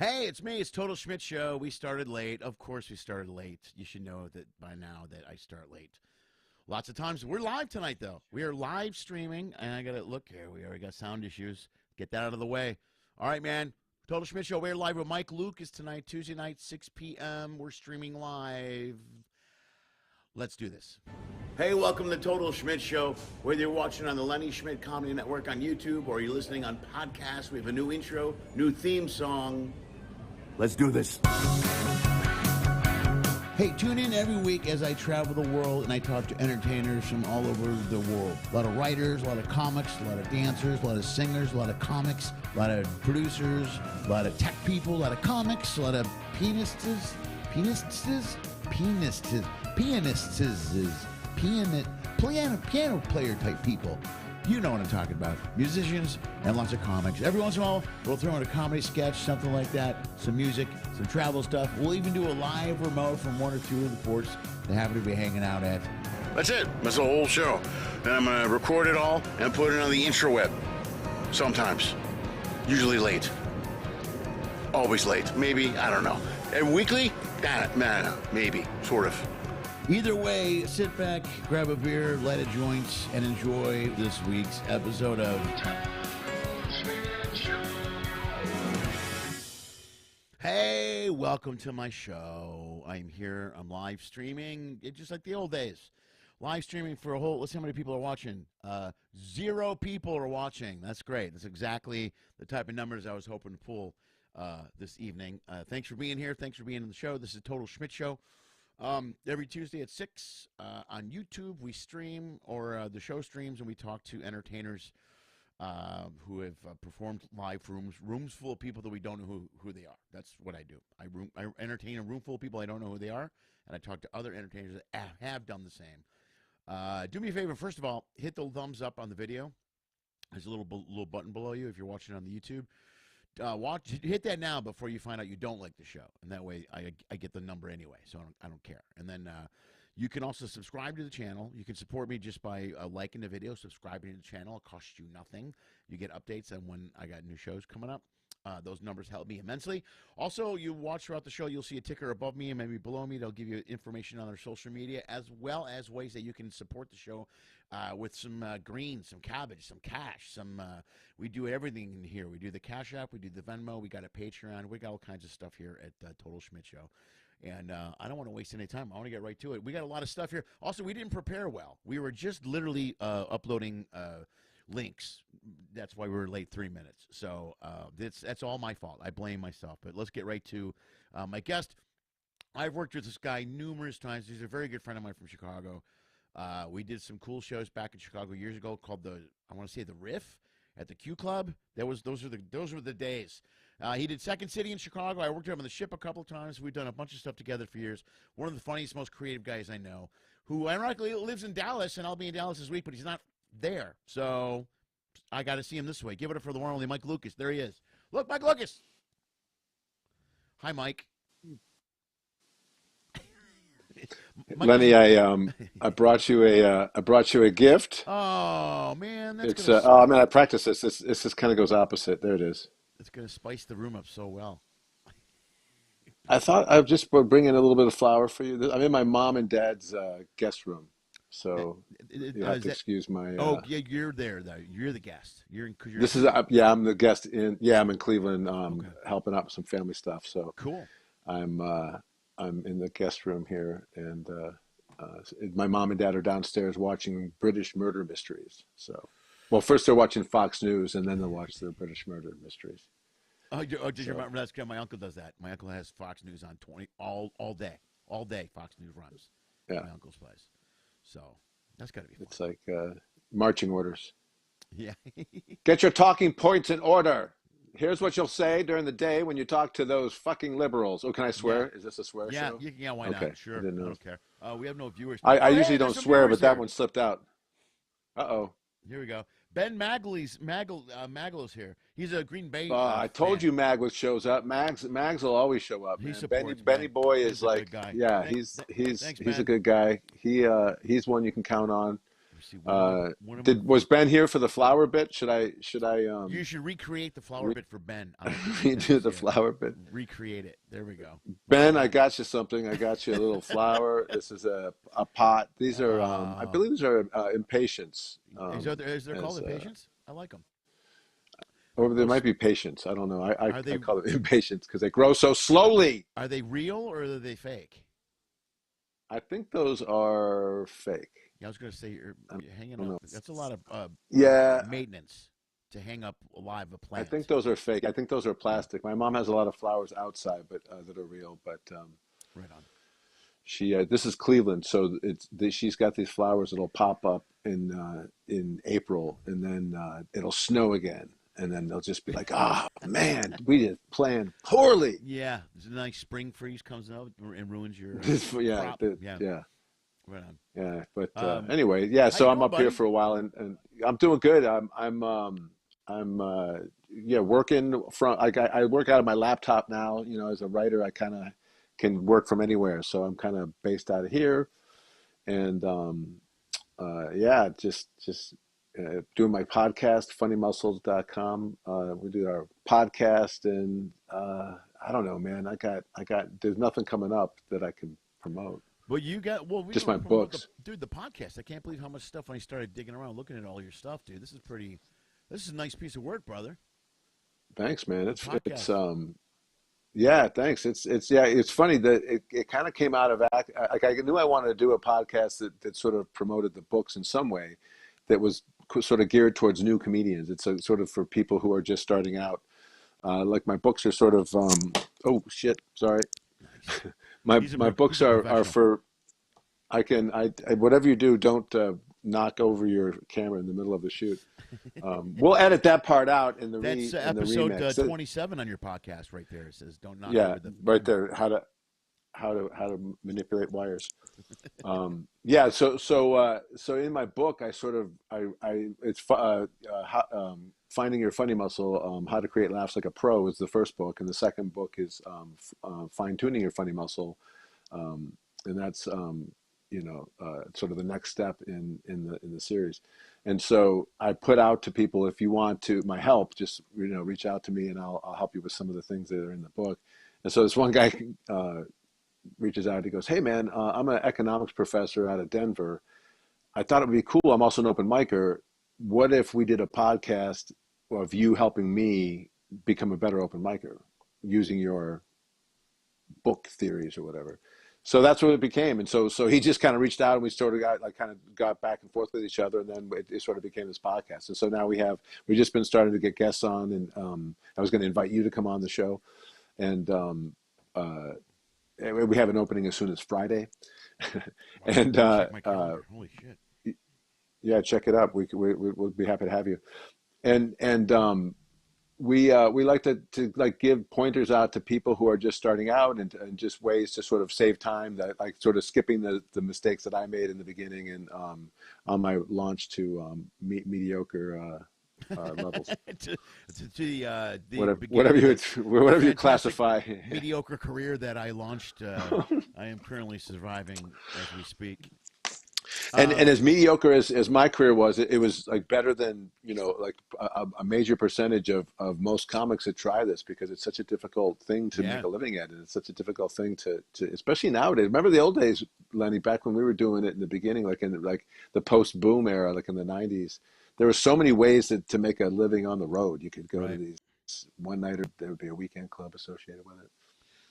Hey, it's me. It's Total Schmidt Show. We started late. Of course we started late. You should know that by now that I start late. Lots of times. We're live tonight, though. We are live streaming, and I got to look here. We already got sound issues. Get that out of the way. All right, man. Total Schmidt Show. We're live with Mike Lukas tonight, Tuesday night, 6 p.m. We're streaming live. Let's do this. Hey, welcome to the Total Schmidt Show. Whether you're watching on the Lenny Schmidt Comedy Network on YouTube or you're listening on podcast, we have a new intro, new theme song. Let's do this. Hey, tune in every week as I travel the world and I talk to entertainers from all over the world. A lot of writers, a lot of comics, a lot of dancers, a lot of singers, a lot of comics, a lot of producers, a lot of tech people, a lot of comics, a lot of pianists, piano player type people. You know what I'm talking about. Musicians and lots of comics. Every once in a while, we'll throw in a comedy sketch, something like that, some music, some travel stuff. We'll even do a live remote from one or two of the ports that happen to be hanging out at. That's it. That's the whole show. Then I'm going to record it all and put it on the intraweb. Sometimes. Usually late. Always late. Maybe. I don't know. And weekly? Nah, maybe. Sort of. Either way, sit back, grab a beer, light a joint, and enjoy this week's episode of Hey, welcome to my show. I'm here. I'm live streaming. It's just like the old days. Live streaming for a whole, let's see how many people are watching. 0 people are watching. That's great. That's exactly the type of numbers I was hoping to pull this evening. Thanks for being here. Thanks for being on the show. This is Total Schmidt Show. Every Tuesday at 6 on YouTube, we stream, or the show streams, and we talk to entertainers who have performed live for rooms full of people that we don't know who they are. That's what I do. I entertain a room full of people I don't know who they are, and I talk to other entertainers that have done the same. Do me a favor. First of all, hit the thumbs up on the video. There's a little button below you if you're watching on the YouTube. Hit that now before you find out you don't like the show, and that way I get the number anyway, so I don't care. And then you can also subscribe to the channel. You can support me just by liking the video, subscribing to the channel. It costs you nothing. You get updates on when I got new shows coming up. Those numbers help me immensely. Also, you watch throughout the show, you'll see a ticker above me and maybe below me. They'll give you information on our social media, as well as ways that you can support the show with some greens, some cabbage, some cash. We do everything in here. We do the Cash App, we do the Venmo, we got a Patreon, we got all kinds of stuff here at Total Schmidt Show. And I don't want to waste any time. I want to get right to it. We got a lot of stuff here. Also, we didn't prepare well. We were just literally uploading links. That's why we were late 3 minutes. So that's all my fault. I blame myself. But let's get right to my guest. I've worked with this guy numerous times. He's a very good friend of mine from Chicago. We did some cool shows back in Chicago years ago called the Riff at the Q Club. Those were the days. He did Second City in Chicago. I worked with him on the ship a couple of times. We've done a bunch of stuff together for years. One of the funniest, most creative guys I know, who ironically lives in Dallas, and I'll be in Dallas this week, but he's not there. So I got to see him this way. Give it up for the one and only Mike Lukas. There he is. Look, Mike Lukas. Hi, Mike. Lenny, I brought you a gift. Oh man, that's I practice this. This just kind of goes opposite. There it is. It's gonna spice the room up so well. I thought I'd just bring in a little bit of flour for you. I'm in my mom and dad's guest room, so you have to excuse my. Oh yeah, you're there though. You're the guest. I'm the guest I'm in Cleveland, helping out with some family stuff. So cool. I'm in the guest room here, and my mom and dad are downstairs watching British murder mysteries. So, well, first they're watching Fox News, and then they'll watch the British murder mysteries. You remember that's good? My uncle does that. My uncle has Fox News on all day. All day, Fox News runs. Yeah, at my uncle's place. So that's got to be fun. It's like marching orders. Yeah. Get your talking points in order. Here's what you'll say during the day when you talk to those fucking liberals. Oh, can I swear? Yeah. Is this a swear show? Yeah, why not? Sure. I don't care. We have no viewers. I usually don't swear, but that one slipped out. Uh-oh. Here we go. Ben Maglo's here. He's a Green Bay I told you Mag shows up. Mags will always show up. Benny Boy is like, yeah, he's a good guy. He's one you can count on. Let's see, Was Ben here for the flower bit? Should I you should recreate the flower bit for Ben. I don't think redo the flower bit? Recreate it. There we go. Ben, I got you something. I got you a little flower. This is a pot. These are I believe these are impatiens. Is there called impatiens? I like them. Or there might be patience. I don't know. I call them impatiens because they grow so slowly. Are they real or are they fake? I think those are fake. Yeah, I was going to say you're hanging up. That's a lot of maintenance to hang up live a plant. I think those are fake. I think those are plastic. My mom has a lot of flowers outside, but that are real. But right on. She this is Cleveland, so she's got these flowers that'll pop up in April, and then it'll snow again, and then they'll just be like, man, we just planned poorly. Yeah, there's a nice spring freeze comes up and ruins your crop. Yeah. Right on. Yeah, but anyway, yeah. So I'm up here for a while, and I'm doing good. I'm working from. I work out of my laptop now. You know, as a writer, I kind of can work from anywhere. So I'm kind of based out of here, and just doing my podcast, funnymuscles.com. We do our podcast, and I don't know, man. I got. There's nothing coming up that I can promote. Well, you got just my books, dude. The podcast. I can't believe how much stuff I started digging around, looking at all your stuff, dude. This is a nice piece of work, brother. Thanks, man. It's yeah, thanks. It's funny that it kind of came out of like I knew I wanted to do a podcast that sort of promoted the books in some way, that was sort of geared towards new comedians. It's sort of for people who are just starting out. Like my books are sort of oh shit, sorry. Nice. my books are for whatever you do, don't knock over your camera in the middle of the shoot. We'll edit that part out in the That's episode 27 on your podcast right there. It says don't knock over the right there, how to manipulate wires. So in my book I sort of it's Finding Your Funny Muscle, How to Create Laughs Like a Pro is the first book, and the second book is Fine-Tuning Your Funny Muscle, and that's sort of the next step in the series. And so I put out to people, if you want my help, just reach out to me and I'll help you with some of the things that are in the book. And so this one guy reaches out. He goes, "Hey man, I'm an economics professor out of Denver. I thought it would be cool. I'm also an open micer. What if we did a podcast of you helping me become a better open micer using your book theories or whatever?" So that's what it became. And so he just kind of reached out, and we sort of got back and forth with each other, and then it sort of became this podcast. And so now we've just been starting to get guests on, and I was going to invite you to come on the show, and we have an opening as soon as Friday. And holy shit. Yeah, check it out. We'll be happy to have you. And we like to give pointers out to people who are just starting out, and just ways to sort of save time, that like sort of skipping the mistakes that I made in the beginning, and on my launch to mediocre levels. whatever you classify mediocre career that I launched. I am currently surviving as we speak. And as mediocre as my career was, it was like better than like a major percentage of most comics that try this, because it's such a difficult thing to make a living at, and it's such a difficult thing to especially nowadays. Remember the old days, Lenny, back when we were doing it in the beginning, like in the post boom era, like in the 90s. There were so many ways to make a living on the road. You could go to these one night, or there would be a weekend club associated with it.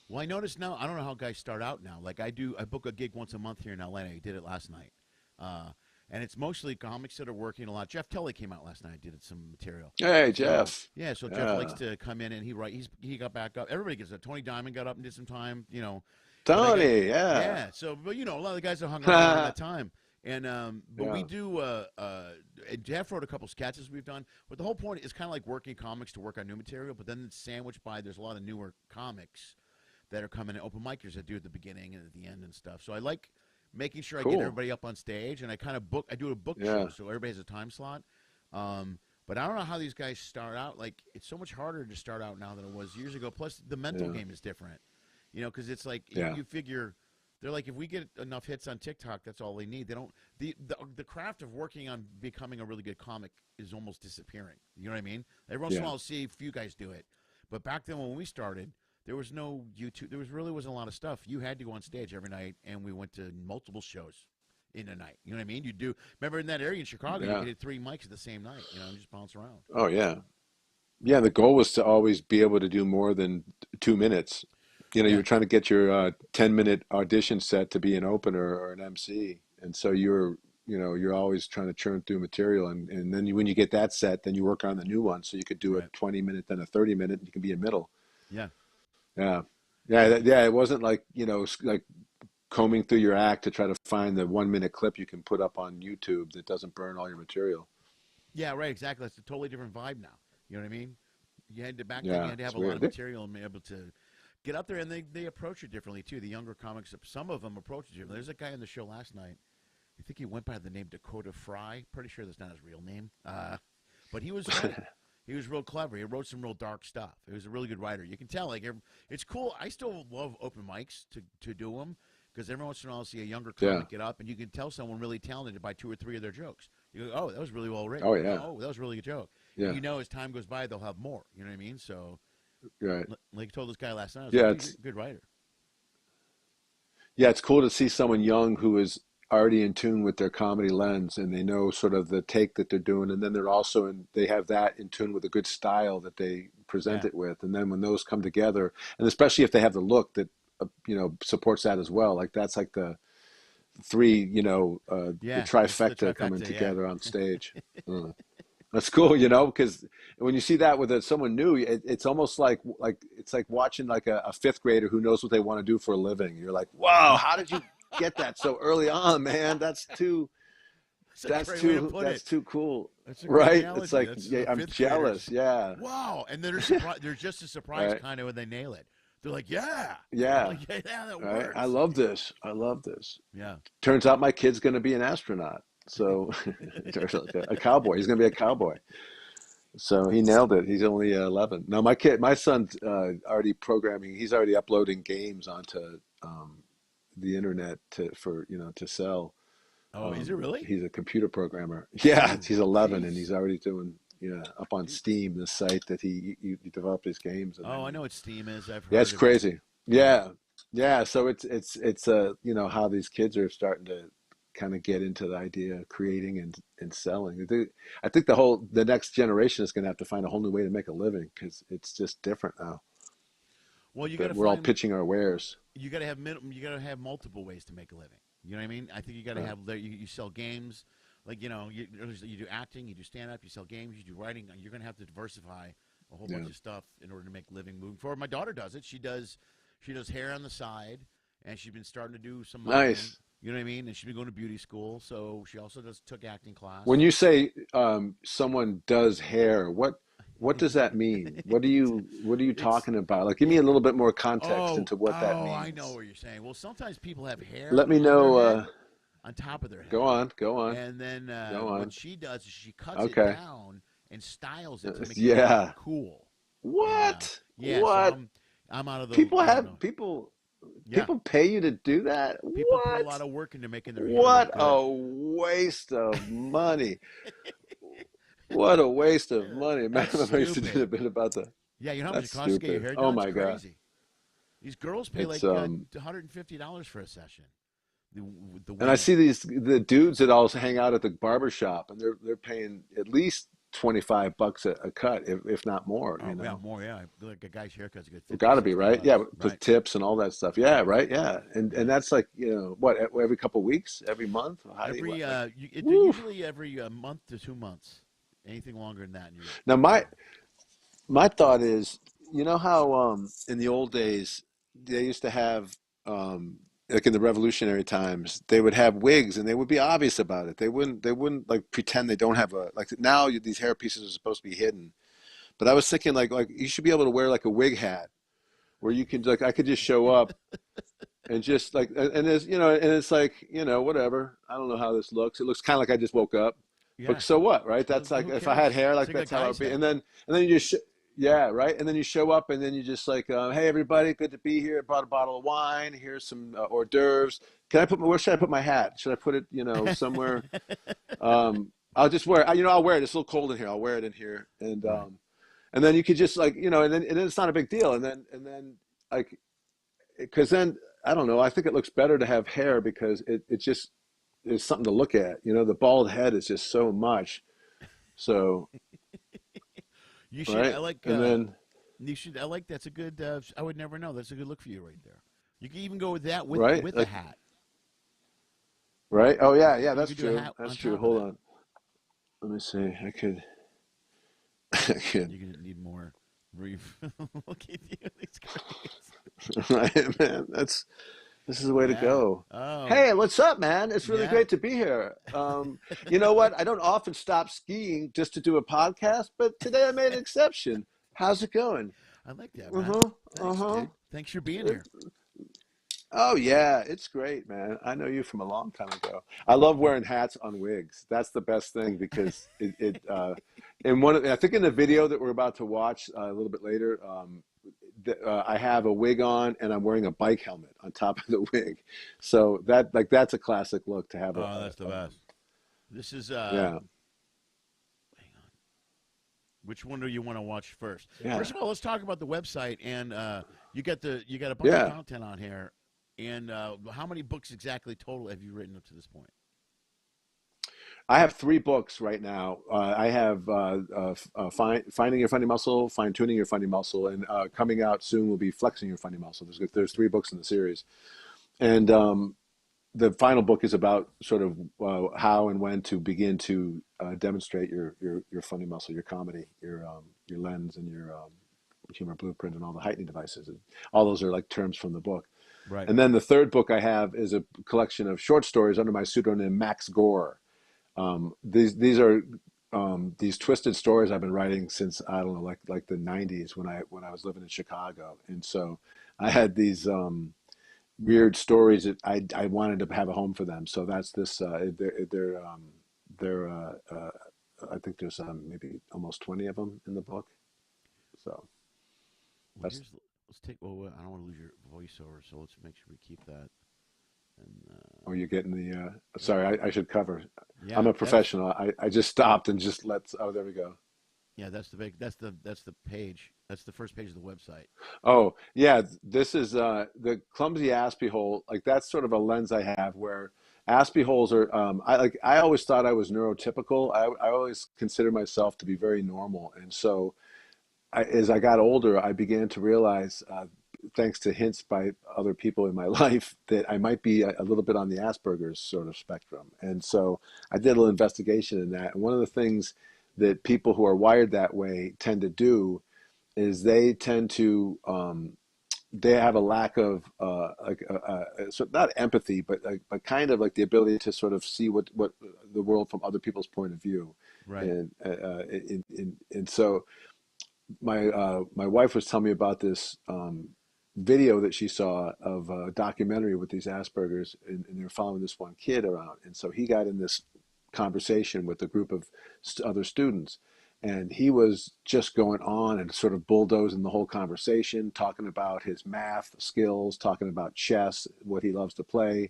Well, I noticed now, I don't know how guys start out now. Like I book a gig once a month here in LA. I did it last night. And it's mostly comics that are working a lot. Jeff Tully came out last night, did some material. Hey, Jeff. So Jeff likes to come in and he got back up. Everybody gets up. Tony Diamond got up and did some time, Tony, yeah. So, but a lot of the guys that hung around at that time. And but we do. Jeff wrote a couple sketches we've done, but the whole point is kind of like working comics to work on new material. But then it's sandwiched by there's a lot of newer comics that are coming in, open micers that do at the beginning and at the end and stuff. So I like making sure I get everybody up on stage, and I kind of I do a book show, so everybody has a time slot. But I don't know how these guys start out. Like it's so much harder to start out now than it was years ago. Plus the mental game is different, because it's like you figure. They're like, if we get enough hits on TikTok, that's all they need. They don't. The craft of working on becoming a really good comic is almost disappearing. You know what I mean? Every once in a while, I'll see a few guys do it, but back then when we started, there was no YouTube. There really wasn't a lot of stuff. You had to go on stage every night, and we went to multiple shows in a night. You know what I mean? You do. Remember in that area in Chicago, you did 3 mics at the same night. You know, just bounce around. Oh yeah, yeah. The goal was to always be able to do more than 2 minutes. You know, you were trying to get your 10-minute audition set to be an opener or an MC, and so you're always trying to churn through material, and then when you get that set, then you work on the new one, so you could do a 20-minute, then a 30-minute, and you can be in middle. Yeah. Yeah. Yeah. It wasn't like, like combing through your act to try to find the 1-minute clip you can put up on YouTube that doesn't burn all your material. Yeah, right. Exactly. It's a totally different vibe now. You know what I mean? You had to back then. You had to have a lot of material and be able to get up there, and they approach it differently too. The younger comics, some of them approach it differently. There's a guy on the show last night. I think he went by the name Dakota Fry. Pretty sure that's not his real name. But he was funny. He was real clever. He wrote some real dark stuff. He was a really good writer. You can tell, like, it's cool. I still love open mics to do them, because every once in a while I'll see a younger comic get up, and you can tell someone really talented by 2 or 3 of their jokes. You go, oh, that was really well written. Oh, yeah. Oh, that was a really good joke. Yeah. And you know, as time goes by, they'll have more. You know what I mean? So, right. like I told this guy last night, I was it's a good writer. Yeah, it's cool to see someone young who is already in tune with their comedy lens, and they know sort of the take that they're doing, and then they're also they have that in tune with a good style that they present it with, and then when those come together, and especially if they have the look that supports that as well, like that's like the 3 the trifecta coming together on stage. That's cool, because when you see that with someone new, it's almost like it's like watching like a 5th grader who knows what they want to do for a living. You're like, wow, how did you get that so early on, man? That's too cool. Right? It's like, I'm jealous. Yeah. Wow. And then they're just as surprised kind of when they nail it. They're like, yeah, that works. I love this. Yeah. Turns out my kid's going to be an astronaut. So a cowboy. He's going to be a cowboy. So he nailed it. He's only 11. No, my son's already programming. He's already uploading games onto the internet to sell. Oh, is it really? He's a computer programmer. Yeah, he's 11 and he's already doing up on Steam, the site that he developed his games. Oh, I know what Steam is. I've heard. Yeah, it's crazy. Yeah. So it's how these kids are starting to kind of get into the idea of creating and selling. I think the next generation is going to have to find a whole new way to make a living, because it's just different now. Well, we're all pitching our wares. You got to have multiple ways to make a living. You know what I mean? I think you got to have you sell games, like you do acting, you do stand up, you sell games, you do writing. You're going to have to diversify a whole bunch of stuff in order to make a living moving forward. My daughter does it. She does hair on the side, and she's been starting to do some modeling. Nice. You know what I mean? And she's been going to beauty school, so she also took acting class. When you say someone does hair, what does that mean? What are you talking about? Like, give me a little bit more context into what that means. Oh, I know what you're saying. Well, sometimes people have hair. Let me know. On top of their head. Go on. And then what she does is she cuts it down and styles it to make it look cool. What? Yeah. What? So I'm out of the People pay you to do that? People put a lot of work into making their hair What look good. A waste of money. What a waste of money. Man, I used to do a bit about that. Yeah, you know how much it costs to get your hair done? Oh my God. These girls pay like $150 for a session. And I see the dudes that all hang out at the barber shop, and they're paying at least $25 a cut, if not more. Oh, yeah, more. Yeah, like a guy's haircut's a good. It got to be right. Yeah, with tips and all that stuff. Yeah, right. Yeah, and that's like what, every couple of weeks, every month. Usually every month to 2 months. Anything longer than that. Now my thought is, how in the old days they used to have like in the revolutionary times, they would have wigs and they would be obvious about it. They wouldn't like pretend they don't have like now these hair pieces are supposed to be hidden. But I was thinking like you should be able to wear like a wig hat where you can I could just show up and just like, and there's, and it's like, whatever. I don't know how this looks. It looks kind of like I just woke up. Yeah. But so what, right? That's like if I had hair, like that's how it would be. And then you just Yeah, right. And then you show up, and then you just like, hey, everybody, good to be here. I brought a bottle of wine. Here's some hors d'oeuvres. Where should I put my hat? Should I put it, somewhere? I'll just wear it. I'll wear it. It's a little cold in here. I'll wear it in here. Right. And then you could just like, and then it's not a big deal. And then like, because then, I don't know, I think it looks better to have hair because it just is something to look at. The bald head is just so much. So, You should. I right. like. And then, You should. I like. That's a good. I would never know. That's a good look for you right there. You can even go with that right. with a Like, hat. right. Oh, yeah. You That's could do a true. hat That's on true. top of Hold that. on. Let me see. I could. You're gonna need more. Look at you. These guys. Right, man. This is the way to Yeah. go. Oh. Hey, what's up, man? It's really Yeah. great to be here. You know what? I don't often stop skiing just to do a podcast, but today I made an exception. How's it going? I like that, man. Uh-huh. Thanks, Uh-huh. dude. Thanks for being here. Oh yeah, it's great, man. I know you from a long time ago. I love wearing hats on wigs. That's the best thing because I think in the video that we're about to watch a little bit later, I have a wig on and I'm wearing a bike helmet on top of the wig. So that's a classic look to have Oh, that's the best. This is yeah. hang on. Which one do you want to watch first? Yeah. First of all, let's talk about the website and you got a bunch of content on here. And how many books exactly total have you written up to this point? I have 3 books right now. I have Finding Your Funny Muscle, Fine Tuning Your Funny Muscle, and coming out soon will be Flexing Your Funny Muscle. There's 3 books in the series. And the final book is about sort of how and when to begin to demonstrate your funny muscle, your comedy, your lens, and your humor blueprint, and all the heightening devices. And all those are like terms from the book. Right. And then the 3rd book I have is a collection of short stories under my pseudonym Max Gore. These are these twisted stories I've been writing since, I don't know, like the 90s when I was living in Chicago. And so I had these weird stories that I wanted to have a home for them. So that's this. They're I think there's maybe almost 20 of them in the book. So Well, that's. let's take. Well, I don't want to lose your voiceover, so let's make sure we keep that. And Oh, you're getting the. Sorry, I should cover. yeah, I'm a professional. I just stopped and just let. Oh, there we go. yeah, that's the big. That's the page. That's the first page of the website. Oh, yeah. This is the clumsy Aspie hole. Like that's sort of a lens I have where Aspie holes are. I always thought I was neurotypical. I always consider myself to be very normal, and so as I got older, I began to realize, thanks to hints by other people in my life, that I might be a little bit on the Asperger's sort of spectrum. And so I did a little investigation in that. And one of the things that people who are wired that way tend to do is they tend to they have a lack of so not empathy, but kind of like the ability to sort of see what the world from other people's point of view. Right. And so my wife was telling me about this video that she saw of a documentary with these Asperger's, and they were following this one kid around, and so he got in this conversation with a group of other students, and he was just going on and sort of bulldozing the whole conversation, talking about his math skills, talking about chess, what he loves to play,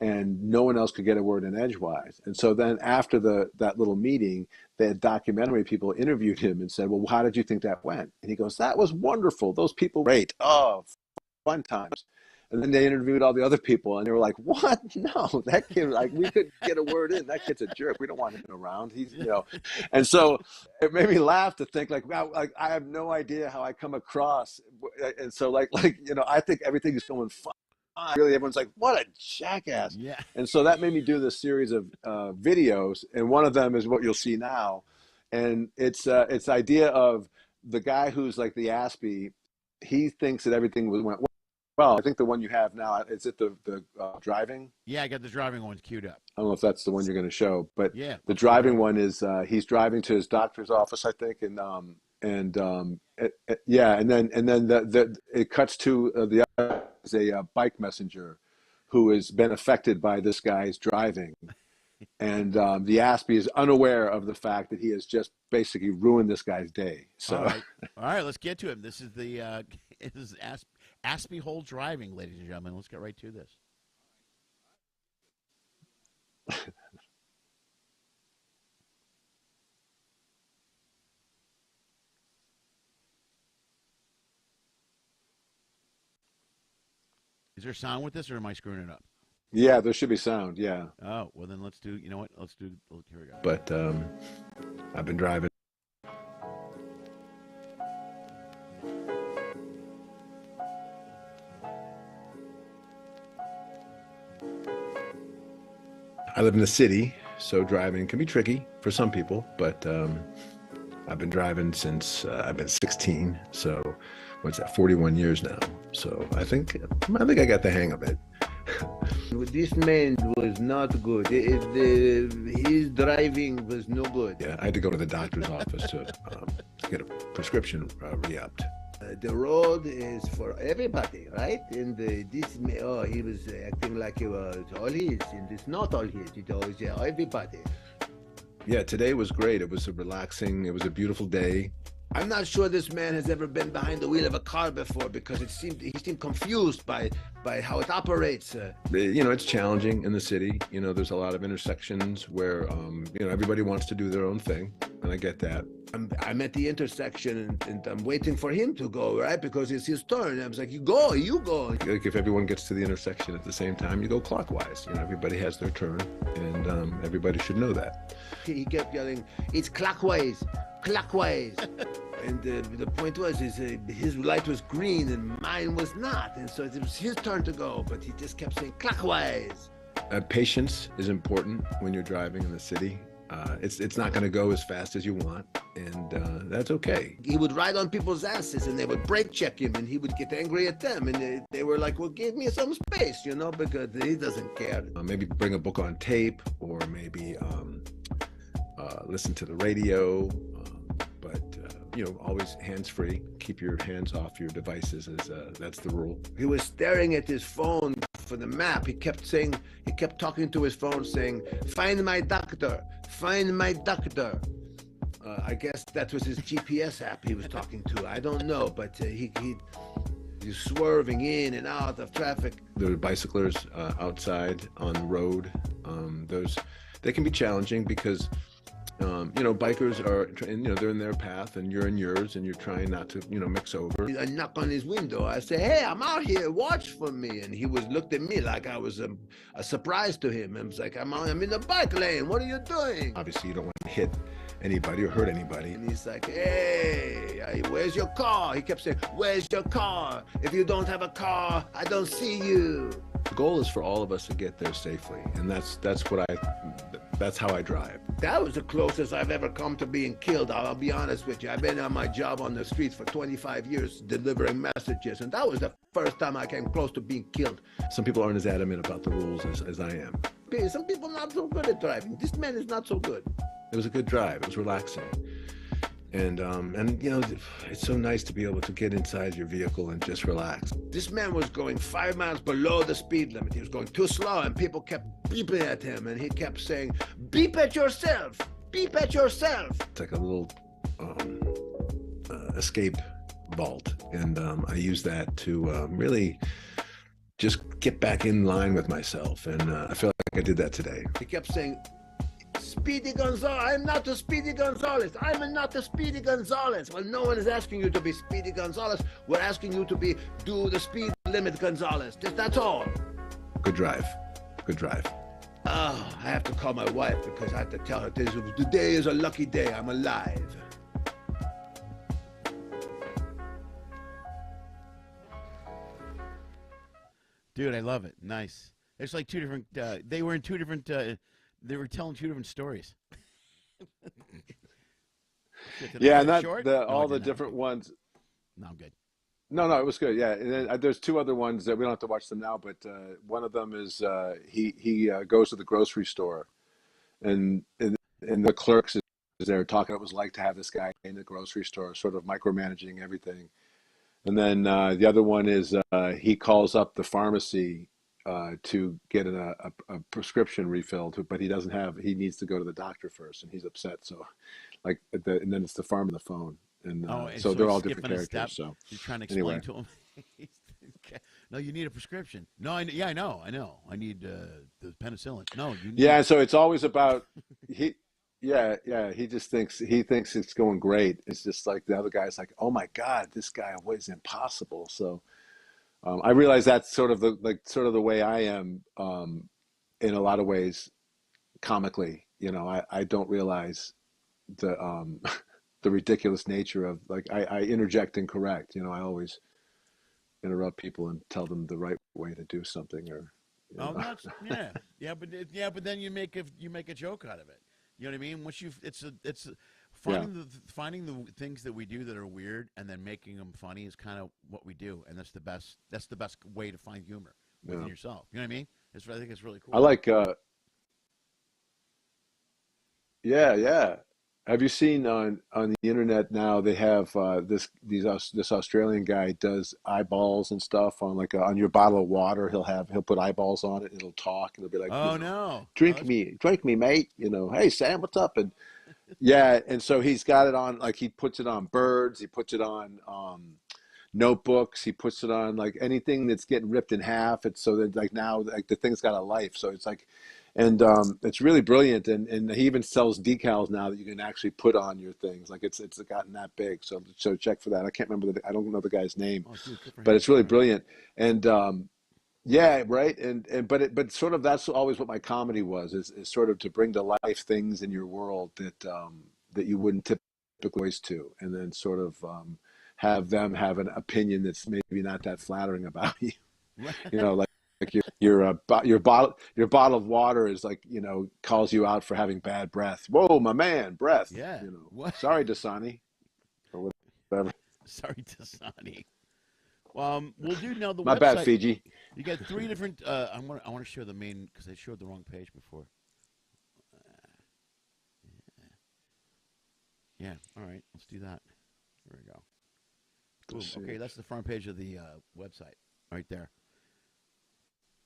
and no one else could get a word in edgewise. And so then after that little meeting, the documentary people interviewed him and said, well, how did you think that went? And he goes, that was wonderful. Those people were great. Oh, fun times. And then they interviewed all the other people, and they were like, what? No, that kid, like, we couldn't get a word in. That kid's a jerk. We don't want him around. He's, And so it made me laugh to think, like, wow, like, I have no idea how I come across. And so, I think everything is going fine. Really, everyone's like, what a jackass. Yeah. And so that made me do this series of videos, and one of them is what you'll see now. And it's idea of the guy who's like the Aspie. He thinks that everything went well. I think the one you have now, is it the driving? Yeah, I got the driving ones queued up. I don't know if that's the one you're going to show, but yeah, the driving one is he's driving to his doctor's office, I think, and then it cuts to the other is a bike messenger who has been affected by this guy's driving, And the Aspie is unaware of the fact that he has just basically ruined this guy's day. So, all right, let's get to him. This is the this is Aspie Hole driving, ladies and gentlemen. Let's get right to this. Is there sound with this, or am I screwing it up? yeah, there should be sound. Yeah. Oh, well then let's do. You know what? Let's do. Here we go. But I've been driving. I live in the city, so driving can be tricky for some people, but I've been driving since I've been 16, so what's that, 41 years now. So I think I got the hang of it. This man was not good. His driving was no good. Yeah, I had to go to the doctor's office to get a prescription re-upped. The road is for everybody, right? And this man, oh, he was acting like it was all his, and it's not all his. It was everybody. Yeah, today was great. It was a beautiful day. I'm not sure this man has ever been behind the wheel of a car before, because he seemed confused by how it operates. You know, it's challenging in the city. You know, there's a lot of intersections where you know, everybody wants to do their own thing, and I get that. I'm at the intersection, and I'm waiting for him to go, right? Because it's his turn. I was like, you go. Like if everyone gets to the intersection at the same time, you go clockwise. You know, everybody has their turn, and everybody should know that. He kept yelling, it's clockwise. And the point was, his light was green and mine was not. And so it was his turn to go, but he just kept saying clockwise. Patience is important when you're driving in the city. It's not going to go as fast as you want, and that's okay. He would ride on people's asses, and they would brake check him, and he would get angry at them, and they were like, well, give me some space, you know, because he doesn't care. Maybe bring a book on tape, or maybe listen to the radio, but you know, always hands-free. Keep your hands off your devices, that's the rule. He was staring at his phone for the map. He kept talking to his phone saying, find my doctor. I guess that was his GPS app he was talking to. I don't know, but he's swerving in and out of traffic. There are bicyclers outside on the road. They can be challenging because you know, bikers are, you know, they're in their path and you're in yours, and you're trying not to, you know, mix over. I knock on his window. I say, hey, I'm out here, watch for me. And he looked at me like I was a surprise to him. I was like, I'm in the bike lane. What are you doing? Obviously, you don't want to hit anybody or hurt anybody. And he's like, hey, where's your car? He kept saying, where's your car? If you don't have a car, I don't see you. The goal is for all of us to get there safely, and that's how I drive. That was the closest I've ever come to being killed. I'll be honest with you. I've been on my job on the streets for 25 years delivering messages, and that was the first time I came close to being killed. Some people aren't as adamant about the rules as I am. Some people not so good at driving. This man is not so good. It was a good drive. It was relaxing. And you know, it's so nice to be able to get inside your vehicle and just relax. This man was going 5 miles below the speed limit. He was going too slow, and people kept beeping at him, and he kept saying, beep at yourself, beep at yourself. It's like a little escape vault, and I use that to really just get back in line with myself, and I feel like I did that today. He kept saying, Speedy Gonzales, I'm not the Speedy Gonzales. I'm not the Speedy Gonzales. Well, no one is asking you to be Speedy Gonzales. We're asking you to do the speed limit Gonzales. That's all. Good drive. Good drive. Oh, I have to call my wife because I have to tell her today is a lucky day. I'm alive. Dude, I love it. Nice. It's like two different. They were in two different. They were telling two different stories. Yeah, and all the different ones. No, I'm good. No, it was good. Yeah, and then, there's two other ones that we don't have to watch them now, but one of them is he goes to the grocery store, and the clerks is there talking what it was like to have this guy in the grocery store, sort of micromanaging everything. And then the other one is he calls up the pharmacy to get a prescription refilled, but he doesn't have. He needs to go to the doctor first, and he's upset. So, like, and then it's the farm on the phone, and and so they're he's all different skipping a step. characters. So You're trying to explain anyway, to him. No, you need a prescription. No, I know. I need the penicillin. No, you need. yeah. So it's always about he. Yeah, yeah. He thinks it's going great. It's just like the other guy's like, oh my God, this guy was impossible. So I realize that's sort of the way I am in a lot of ways comically. I don't realize the the ridiculous nature of like I interject and correct. I always interrupt people and tell them the right way to do something or. That's but then you make a joke out of it. You know what I mean? Once it's finding the things that we do that are weird and then making them funny is kind of what we do, and that's the best way to find humor within yourself. You know what I mean? I think it's really cool. I like yeah. Have you seen on the internet now? They have this Australian guy does eyeballs and stuff on on your bottle of water. He'll put eyeballs on it. And it'll talk and it'll be like, "Oh no, drink me, mate." Hey Sam, what's up? And yeah, and so he's got it on he puts it on birds. He puts it on notebooks. He puts it on anything that's getting ripped in half. It's so that now the thing's got a life. So it's and it's really brilliant, and he even sells decals now that you can actually put on your things. It's gotten that big. So check for that. I can't remember I don't know the guy's name, but it's really brilliant. And yeah, right. But sort of that's always what my comedy was is sort of to bring to life things in your world that you wouldn't typically voice to, and then sort of have them have an opinion that's maybe not that flattering about you. Your bottle of water is calls you out for having bad breath. Whoa, my man, breath. Yeah. Sorry, Dasani, or whatever. Sorry, Dasani. We'll do now the My website. bad, Fiji. You got 3 different. I want to show the main because I showed the wrong page before. Yeah. All right. Let's do that. There we go. Cool. Okay, that's the front page of the website right there.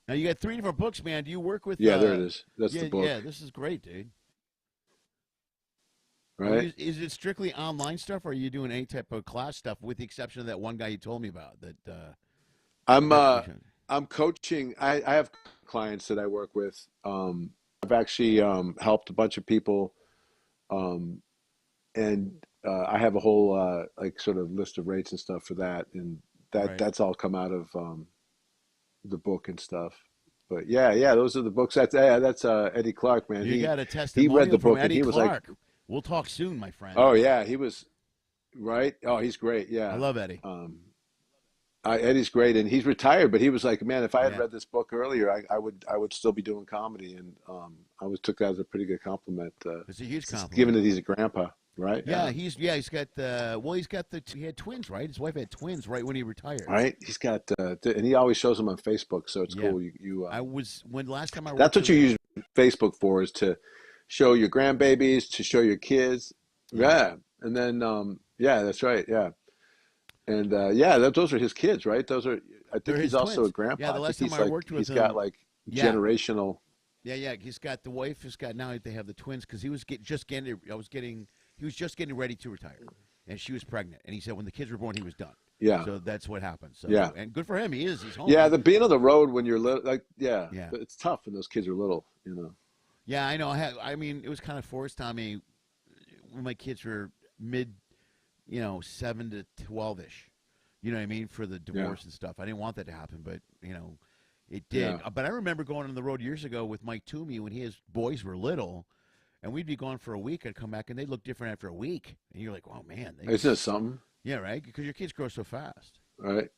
Now you got 3 different books, man. Do you work with? Yeah, there it is. That's the book. Yeah, this is great, dude. Right? Is it strictly online stuff, or are you doing any type of class stuff, with the exception of that one guy you told me about? I'm coaching. I have clients that I work with. I've actually helped a bunch of people, and I have a whole sort of list of rates and stuff for that, and that's all come out of the book and stuff. But yeah, those are the books. That's Eddie Clark, man. You got a testimonial he read the book from Eddie and he was Clark. like, "We'll talk soon, my friend." Oh yeah, he was right. Oh, he's great. Yeah, I love Eddie. Eddie's great, and he's retired. But he was like, man, if I had read this book earlier, I would still be doing comedy, and I took that as a pretty good compliment. It's a huge compliment, given that he's a grandpa. Right? Yeah, he's got he had twins, right? His wife had twins right when he retired. Right? He's got and he always shows them on Facebook, so it's cool. Last time I worked that's what you use Facebook for, is to show your grandbabies, to show your kids. Yeah. And then that's right. Yeah. And those are his kids, right? I think he's also twins. a grandpa. Yeah, the last time I worked with him, he's got generational. Yeah. He's got the wife. He's got now they have the twins because he was just getting ready to retire, and she was pregnant. And he said when the kids were born, he was done. Yeah. So that's what happened. So, yeah. And good for him. He's home. Yeah. Being on the road when you're little, it's tough when those kids are little, Yeah, I know. I mean, it was kind of forced on me when my kids were mid, 7 to 12-ish. You know what I mean? For the divorce and stuff. I didn't want that to happen, but, it did. Yeah. But I remember going on the road years ago with Mike Toomey when his boys were little, and we'd be gone for a week. I'd come back, and they'd look different after a week. And you're like, oh, man. Isn't it something? Yeah, right? Because your kids grow so fast. Right.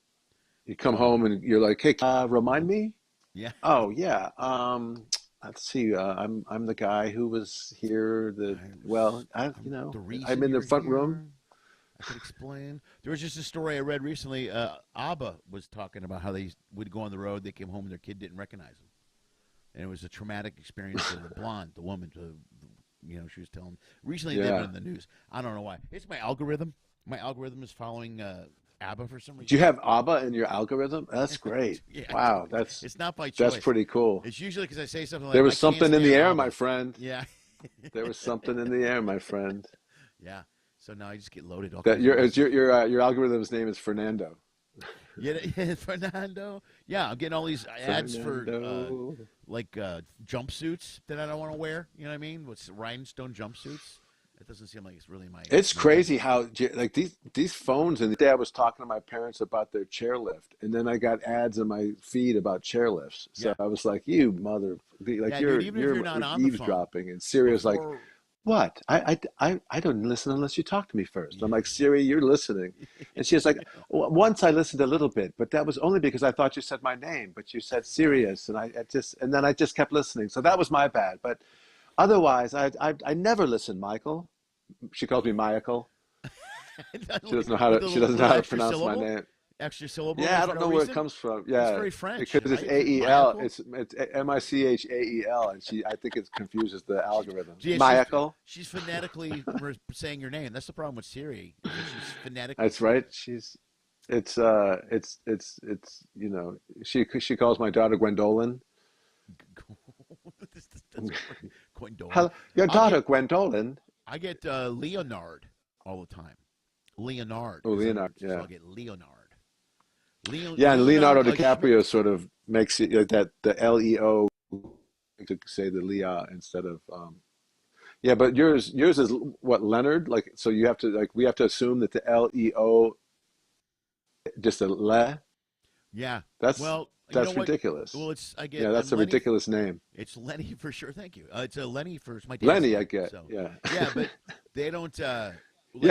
You come home, and you're like, hey, remind me? Yeah. Oh, yeah. Let's see. I'm the guy who was here. I'm in the front room. I could explain. There was just a story I read recently. ABBA was talking about how they would go on the road. They came home and their kid didn't recognize them, and it was a traumatic experience for the blonde, the woman. She was telling. Recently, they've been in the news. I don't know why. It's my algorithm. My algorithm is following ABBA for some reason. Do you have ABBA in your algorithm? That's great. Yeah, Wow, it's not by choice. that's pretty cool. It's usually because I say something like, There was "I can't something in the stand air, ABBA." my friend. Yeah. There was something in the air, my friend. Yeah. So now I just get loaded. All That kinds of your algorithm's name is Fernando. yeah, Fernando. Yeah, I'm getting all these ads for jumpsuits that I don't want to wear. You know what I mean? What's rhinestone jumpsuits? It doesn't seem like it's really my. It's crazy how like these phones. And the day I was talking to my parents about their chairlift, and then I got ads in my feed about chairlifts. So Yeah. I was like, "You mother!" Like you're dude, even if you're not on the phone, eavesdropping. And Siri's like, before- "What? I don't listen unless you talk to me first." I'm like, "Siri, you're listening," and she's like, "Once I listened a little bit, but that was only because I thought you said my name, but you said Sirius, and then I just kept listening. So that was my bad, but." Otherwise, I never listen, Michael. She calls me Michael. She doesn't know how to pronounce my name. Extra syllable. Yeah, I don't know where it comes from. Yeah, it's very French. Because it's right? AEL. Michael? It's MICHAEL, and I think it confuses the algorithm. Yeah, Michael. She's phonetically saying your name. That's the problem with Siri. She's phonetically. That's right. It's you know, she calls my daughter Gwendolyn. Gwendolyn. Hello, your daughter Gwendolyn. I get Leonard all the time. Leonard. Oh, Leonard. So Yeah. I'll get Leonard. Yeah, and Leonardo like DiCaprio sort of makes it like that the LEO to say the Leah instead of yeah, but yours is what, Leonard? Like, so you have to, like, we have to assume that the LEO just a le. Yeah. That's well, that's ridiculous. Well, I get. Yeah, that's a Lenny, ridiculous name. It's Lenny for sure. Thank you. It's a Lenny for my dad. Lenny, I get. So. Yeah. Yeah, but they don't. Yeah,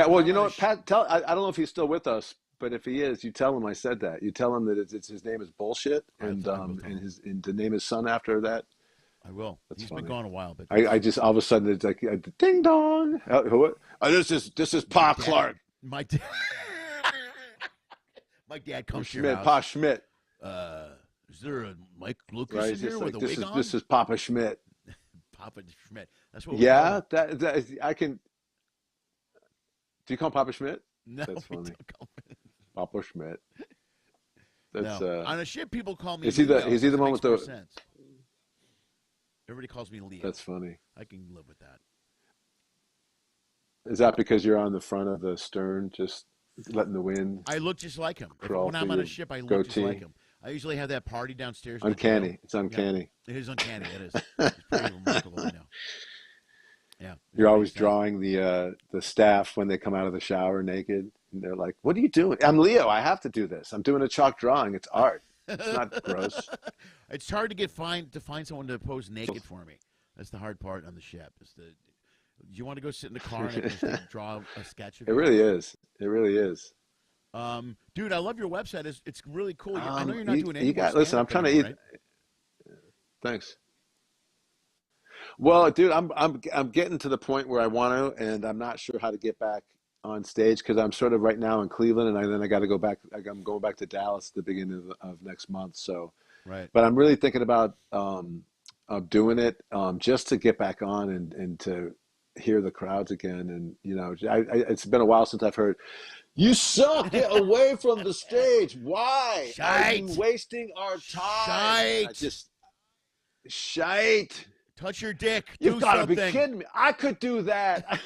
well, you know what, Pat? I don't know if he's still with us, but if he is, you tell him I said that. You tell him that it's his name is bullshit, and to name his son after that. I will. He's funny. been gone a while, but I just all of a sudden it's like ding dong. This is Pa Clark. My dad. My dad comes to your Schmidt, house. Pa Schmidt. Is there a Mike Lucas Right? in here with a wig on? This is Papa Schmidt. Papa Schmidt. That's what. Yeah, that I can. Do you call him Papa Schmidt? No, That's we funny. don't call him. Papa Schmidt. That's No. On a ship, people call me. Is he Leo. is he the one with the? Sense. Everybody calls me Leo. That's funny. I can live with that. Is that because you're on the front of the stern, just letting the wind? I look just like him. Crawl When I'm through on a your ship, I look goatee. just like him. I usually have that party downstairs. Uncanny. It's uncanny. Yeah, it is uncanny. It is. It's pretty remarkable. I know. Yeah. You're always drawing the staff when they come out of the shower naked, and they're like, "What are you doing?" I'm Leo. I have to do this. I'm doing a chalk drawing. It's art. It's not gross. It's hard to find someone to pose naked for me. That's the hard part on the ship. Do you want to go sit in the car and just draw a sketch of It really is. It really is. Dude, I love your website. It's really cool. I know you're not doing any you more got, listen, I'm stand-up trying to eat. anymore, right? Thanks. Well, dude, I'm getting to the point where I want to, and I'm not sure how to get back on stage because I'm sort of right now in Cleveland, and then I got to go back. I'm going back to Dallas at the beginning of next month. So, right. But I'm really thinking about of doing it just to get back on and to hear the crowds again. And you know, it's been a while since I've heard. You suck! Get away from the stage. Why? Shite. Are you wasting our time? Shite. I just shite. Touch your dick. You've got to be something. kidding me. I could do that.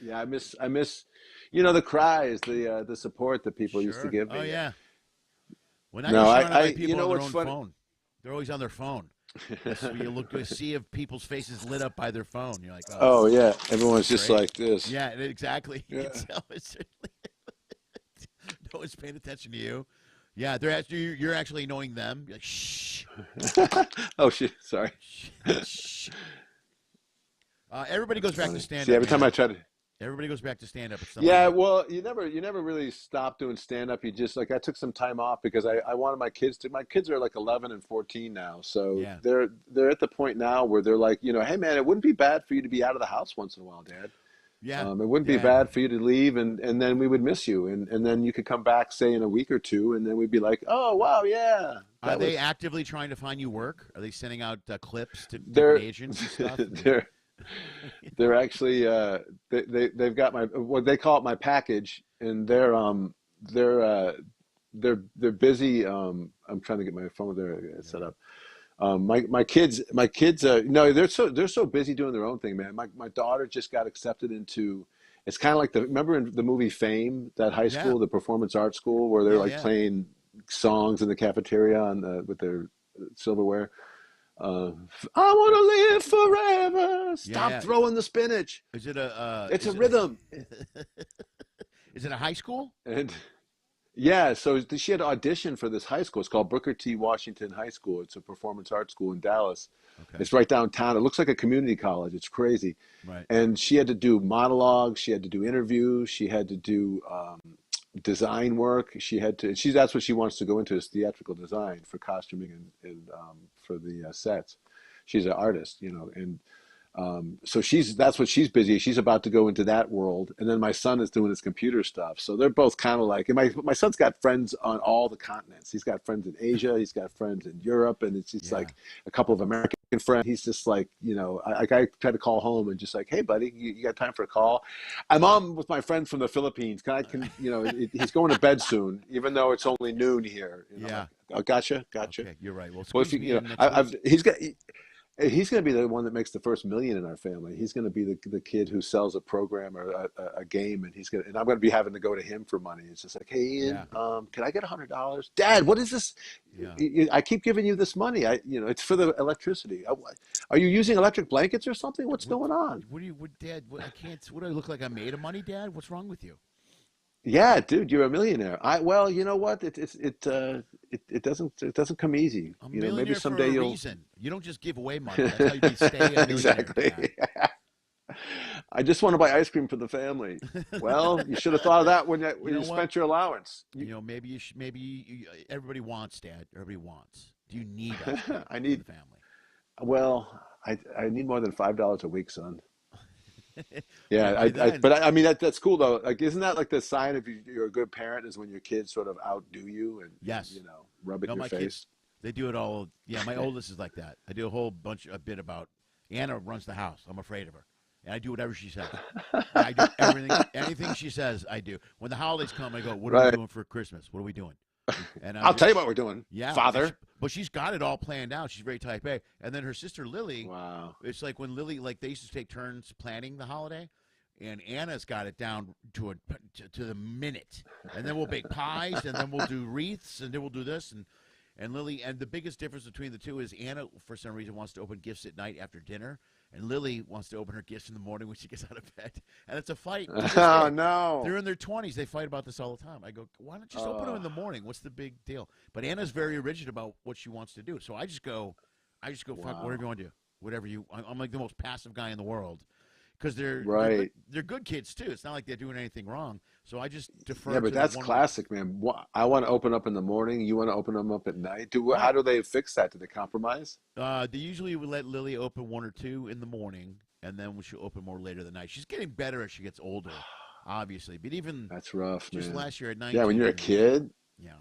Yeah, I miss, you know, the cries, the support that people used to give me. Oh yeah. When I No, get surrounded by I people you know on their what's own funny? phone, they're always on their phone. So you look to see if people's faces lit up by their phone. You're like, Oh yeah, everyone's just great. like this. Yeah, exactly. You Yeah. can tell it's no one's paying attention to you. Yeah, you're actually annoying them. You're like, shh. Oh shit, sorry. Shh. Everybody goes back to stand up. See, every time I try to. Everybody goes back to stand up. Yeah, well, you never really stop doing stand up. You just like I took some time off because I wanted my kids to. My kids are like 11 and 14 now, so Yeah. they're at the point now where they're like, you know, hey man, it wouldn't be bad for you to be out of the house once in a while, Dad. Yeah. It wouldn't be bad for you to leave, and then we would miss you, and then you could come back, say in a week or two, and then we'd be like, oh wow, yeah. Are they actively trying to find you work? Are they sending out clips to different agents and stuff? They're actually they've got my what they call it my package, and they're they're busy. I'm trying to get my phone there set up. My kids no, they're so busy doing their own thing, man. My daughter just got accepted into, it's kind of like remember in the movie Fame, that high Yeah. school, the performance art school, where they're Yeah. like Yeah. playing songs in the cafeteria with their silverware. uh, I want to live forever, Yeah. stop Yeah. throwing the spinach, Is it a? it's a rhythm. Is it a high school? And yeah, so she had to audition for this high school. It's called Booker T. Washington High School. It's a performance art school in Dallas. Okay. It's right downtown. It looks like a community college. It's crazy. Right. And she had to do monologues. She had to do interviews. She had to do design work. That's what she wants to go into, is theatrical design for costuming and for the sets. She's an artist, and so that's what she's busy. She's about to go into that world, and then my son is doing his computer stuff. So they're both kind of like, and my son's got friends on all the continents. He's got friends in Asia. He's got friends in Europe, and it's just Yeah. like a couple of American friends. He's just like, I try to call home and just like, hey, buddy, you got time for a call? I'm on with my friend from the Philippines. He's going to bed soon, even though it's only noon here. Yeah. Like, oh, gotcha. Okay. You're right. Well, Well, if squeeze me you in know, next week. he's going to be the one that makes the first million in our family. He's going to be the kid who sells a program or a game, and I'm going to be having to go to him for money. It's just like, hey, Ian, Yeah. can I get $100? Dad, what is this? Yeah. I keep giving you this money. It's for the electricity. Are you using electric blankets or something? What's going on? What do you? What, Dad? What, I can't. What do I look like? I'm made of money, Dad? What's wrong with you? Yeah, dude, you're a millionaire. Well, you know what? It doesn't come easy. I'm a Maybe millionaire for someday a you'll. reason. You don't just give away money. That's how you stay a millionaire, Exactly. Dad. I just want to buy ice cream for the family. Well, you should have thought of that when You you know what? spent your allowance. Maybe you should. Maybe everybody wants, Dad. Everybody wants. Do you need ice cream I for need. the family? Well, I need more than $5 a week, son. Yeah, Yeah, by then, but I mean that's cool though. Like, isn't that like the sign of you're a good parent, is when your kids sort of outdo you and yes. rub it No, in your my face? kids, they do it all. Yeah, my oldest is like that. I do a bit about Anna runs the house. I'm afraid of her, and I do whatever she says. I do anything she says, I do. When the holidays come, I go, "What are we Right. doing for Christmas? What are we doing?" And I'll tell you what we're doing, yeah, Father. but she's got it all planned out. She's very type A. And then her sister Lily, Wow. it's like when Lily, like they used to take turns planning the holiday, and Anna's got it down to the minute. And then we'll bake pies, and then we'll do wreaths, and then we'll do this, and Lily. And the biggest difference between the two is Anna, for some reason, wants to open gifts at night after dinner, and Lily wants to open her gifts in the morning when she gets out of bed. And it's a fight. To this Oh day. no. They're in their 20s. They fight about this all the time. I go, why don't you just open them in the morning? What's the big deal? But Anna's very rigid about what she wants to do. So I just go, fuck, Wow. whatever you want to do. Whatever you, I'm like the most passive guy in the world. Because Right. they're good kids, too. It's not like they're doing anything wrong. So I just defer Yeah, to but that's one. classic, man. I want to open up in the morning. You want to open them up at night. How Right. do they fix that? Do they compromise? They usually would let Lily open one or two in the morning, and then she'll open more later in the night. She's getting better as she gets older, obviously. But even That's rough, just man. last year at 19. Yeah, when you're a kid, Yeah.